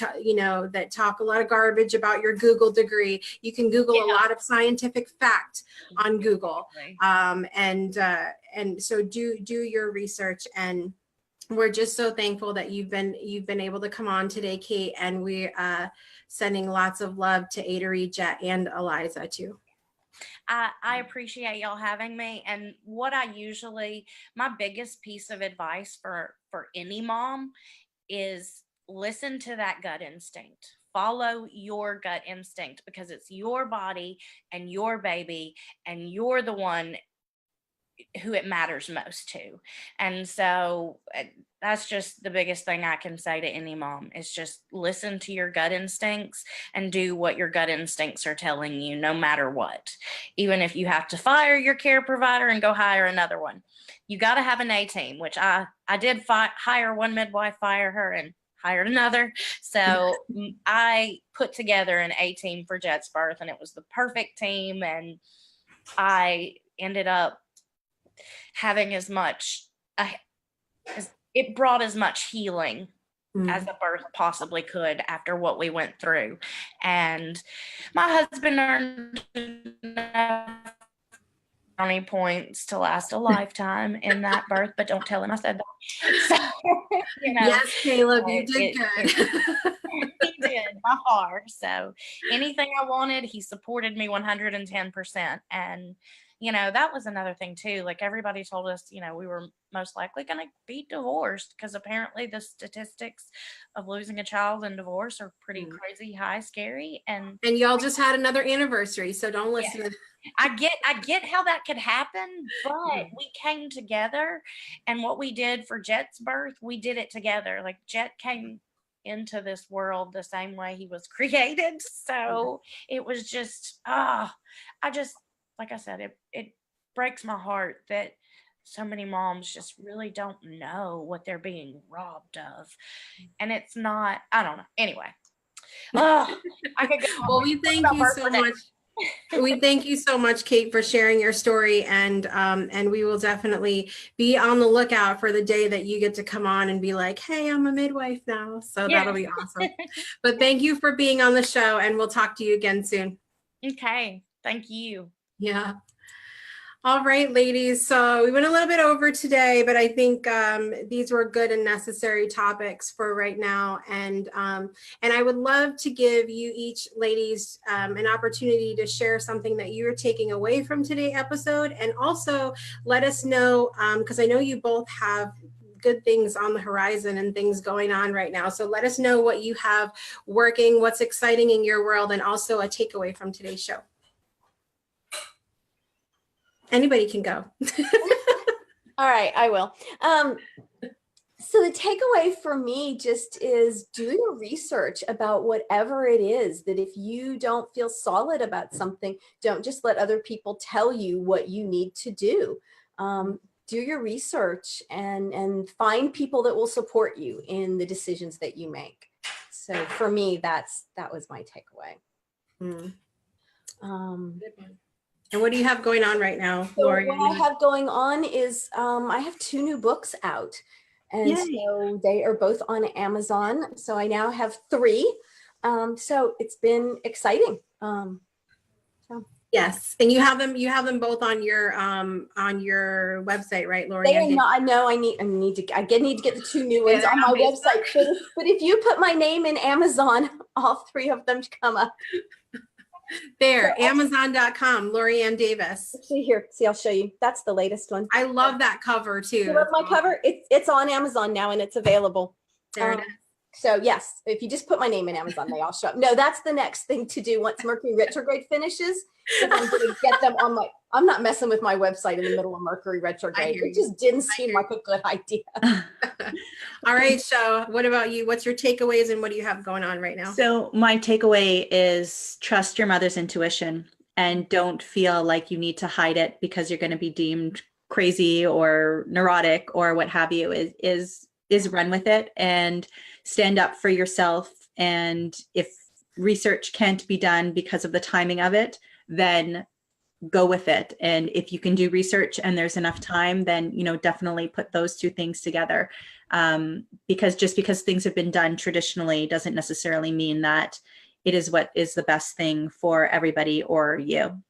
that talk a lot of garbage about your Google degree. You can Google a lot of scientific fact on Google. And so do your research. And we're just so thankful that you've been able to come on today, Kate, and we sending lots of love to Adery, Jet, and Eliza too. I appreciate y'all having me. And what my biggest piece of advice for any mom is listen to that gut instinct. Follow your gut instinct, because it's your body and your baby, and you're the one who it matters most to. And so that's just the biggest thing I can say to any mom, is just listen to your gut instincts and do what your gut instincts are telling you, no matter what. Even if you have to fire your care provider and go hire another one, you got to have an A-team, which I did hire one midwife, fire her, and hired another. So I put together an A-team for Jet's birth, and it was the perfect team. And I ended up having it brought as much healing as a birth possibly could after what we went through. And my husband earned enough brownie points to last a lifetime in that birth, but don't tell him I said that. So, yes, Caleb, you did good. He did by far. So anything I wanted, he supported me 110%. And that was another thing too. Like, everybody told us, we were most likely going to be divorced, because apparently the statistics of losing a child in divorce are pretty crazy high, scary. And y'all just had another anniversary, so don't listen. Yeah. I get how that could happen, but we came together, and what we did for Jet's birth, we did it together. Like, Jet came into this world the same way he was created. So it was just, like I said, it breaks my heart that so many moms just really don't know what they're being robbed of. And it's not, I don't know. Anyway. I could go. Well, we thank you so much. We thank you so much, Kate, for sharing your story. And we will definitely be on the lookout for the day that you get to come on and be like, hey, I'm a midwife now. So that'll be awesome. But thank you for being on the show, and we'll talk to you again soon. Okay. Thank you. Yeah. All right, ladies. So we went a little bit over today, but I think these were good and necessary topics for right now. And I would love to give you each, ladies, an opportunity to share something that you're taking away from today's episode, and also let us know, because I know you both have good things on the horizon and things going on right now. So let us know what you have working, what's exciting in your world, and also a takeaway from today's show. Anybody can go. All right, I will. So the takeaway for me just is do your research about whatever it is. That if you don't feel solid about something, don't just let other people tell you what you need to do. Do your research and find people that will support you in the decisions that you make. So for me, that was my takeaway. And what do you have going on right now, So Lori? what I have going on is I have 2 new books out, and Yay. so they are both on Amazon. So I now have 3. So it's been exciting. Yes, and you have them both on your website, right, Lori? They are not. I know. I need to get the 2 new ones they're on my on website. But if you put my name in Amazon, all 3 of them come up. There, Amazon.com, Lori Ann Davis. See here. See, I'll show you. That's the latest one. I love that cover too. You love my cover? It's on Amazon now and it's available. There it is. So yes, if you just put my name in Amazon, they all show up. No, that's the next thing to do once Mercury retrograde finishes. I'm going to get them on my. I'm not messing with my website in the middle of Mercury retrograde. It just didn't seem like a good idea. All right, so what about you? What's your takeaways and what do you have going on right now? So my takeaway is trust your mother's intuition and don't feel like you need to hide it because you're going to be deemed crazy or neurotic or what have you. Is run with it and stand up for yourself. And if research can't be done because of the timing of it, then go with it. And if you can do research and there's enough time, then, definitely put those 2 things together. Because just because things have been done traditionally doesn't necessarily mean that it is what is the best thing for everybody or you.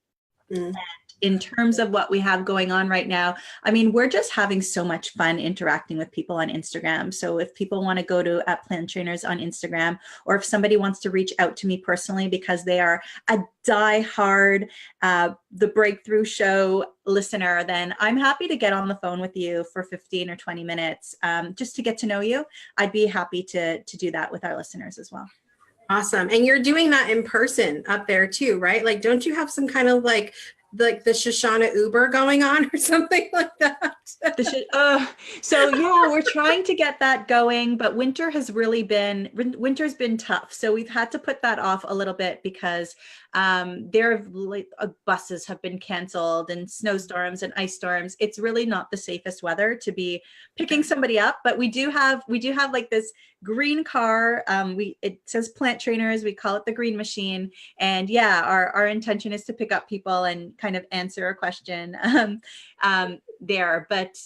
And in terms of what we have going on right now, I mean, we're just having so much fun interacting with people on Instagram. So if people want to go to @PlantTrainers on Instagram, or if somebody wants to reach out to me personally because they are a diehard The Breakthrough Show listener, then I'm happy to get on the phone with you for 15 or 20 minutes just to get to know you. I'd be happy to do that with our listeners as well. Awesome. And you're doing that in person up there too, right? Like, don't you have some kind of like the Shoshana Uber going on or something like that? So yeah, we're trying to get that going, but winter's been tough. So we've had to put that off a little bit because buses have been canceled and snowstorms and ice storms. It's really not the safest weather to be picking somebody up, but we do have like this green car. It says Plant Trainers. We call it the Green Machine. And yeah, our intention is to pick up people and kind of answer a question there. But,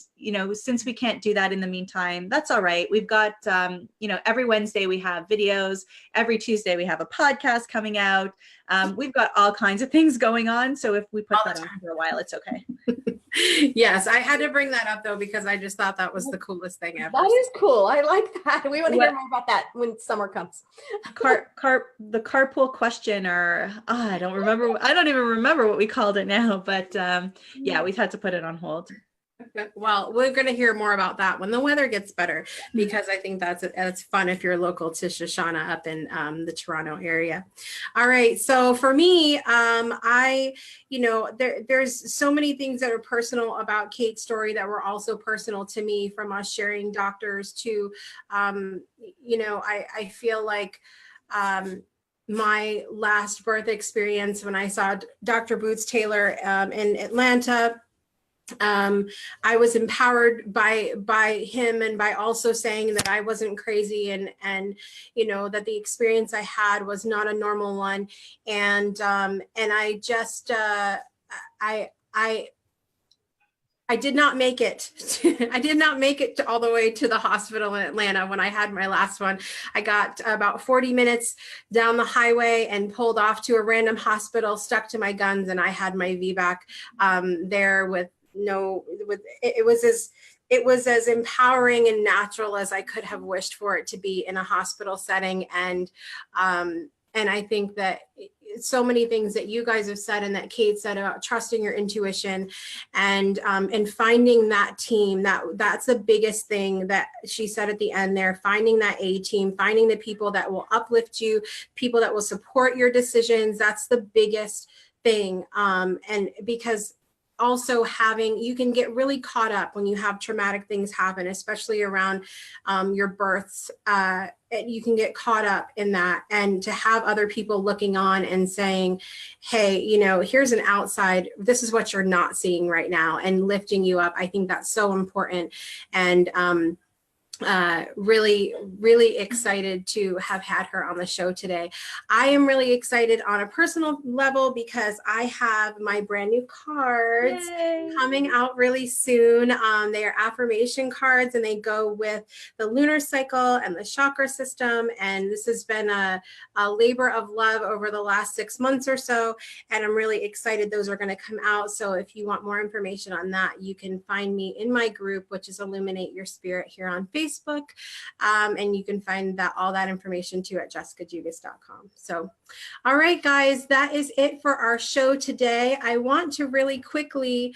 since we can't do that in the meantime, that's all right. We've got, every Wednesday we have videos. Every Tuesday we have a podcast coming out. We've got all kinds of things going on. So if we put that on for a while, it's okay. Yes, I had to bring that up though, because I just thought that was the coolest thing ever. That is cool. I like that. We want to hear more about that when summer comes. The carpool question, or I don't even remember what we called it now, but yeah, we've had to put it on hold. Well, we're going to hear more about that when the weather gets better, because I think that's fun if you're local to Shoshana up in the Toronto area. All right. So for me, there's so many things that are personal about Kate's story that were also personal to me, from us sharing doctors to, I feel like my last birth experience when I saw Dr. Boots Taylor in Atlanta. I was empowered by him, and by also saying that I wasn't crazy, and that the experience I had was not a normal one. And I just I I did not make it. I did not make it all the way to the hospital in Atlanta when I had my last one. I got about 40 minutes down the highway and pulled off to a random hospital, stuck to my guns, and I had my VBAC there with it was as empowering and natural as I could have wished for it to be in a hospital setting. And I think that so many things that you guys have said and that Kate said about trusting your intuition and finding that team, that's the biggest thing that she said at the end there, finding that A team, finding the people that will uplift you, people that will support your decisions. That's the biggest thing. And because also you can get really caught up when you have traumatic things happen, especially around your births. You can get caught up in that, and to have other people looking on and saying, hey, here's an outside, this is what you're not seeing right now, and lifting you up. I think that's so important. And really, really excited to have had her on the show today. I am really excited on a personal level because I have my brand new cards coming out really soon. They are affirmation cards, and they go with the lunar cycle and the chakra system. And this has been a labor of love over the last 6 months or so. And I'm really excited those are going to come out. So if you want more information on that, you can find me in my group, which is Illuminate Your Spirit, here on Facebook. And you can find all that information too at jessicajugas.com. So, all right, guys, that is it for our show today. I want to really quickly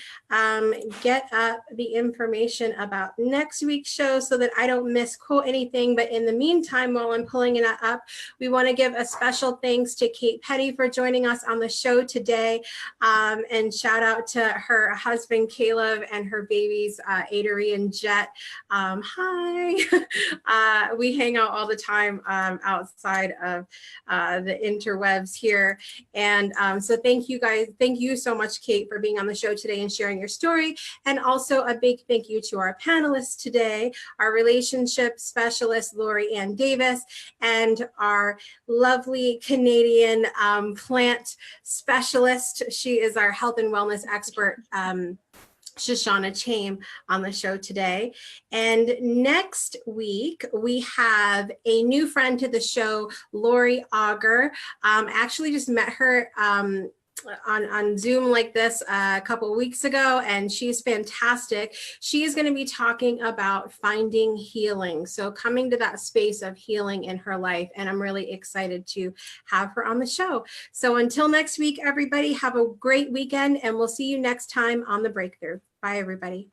get up the information about next week's show so that I don't misquote anything. But in the meantime, while I'm pulling it up, we want to give a special thanks to Kate Petty for joining us on the show today. And shout out to her husband, Caleb, and her babies, Adari and Jet. Hi. We hang out all the time outside of the interwebs here. And so thank you guys. Thank you so much, Kate, for being on the show today and sharing your story. And also a big thank you to our panelists today, our relationship specialist, Lori Ann Davis, and our lovely Canadian plant specialist. She is our health and wellness expert, Shoshana Chaim, on the show today. And next week, we have a new friend to the show, Lori Auger. Actually just met her on Zoom like this a couple of weeks ago, and she's fantastic. She is going to be talking about finding healing. So coming to that space of healing in her life. And I'm really excited to have her on the show. So until next week, everybody, have a great weekend, and we'll see you next time on The Breakthrough. Bye, everybody.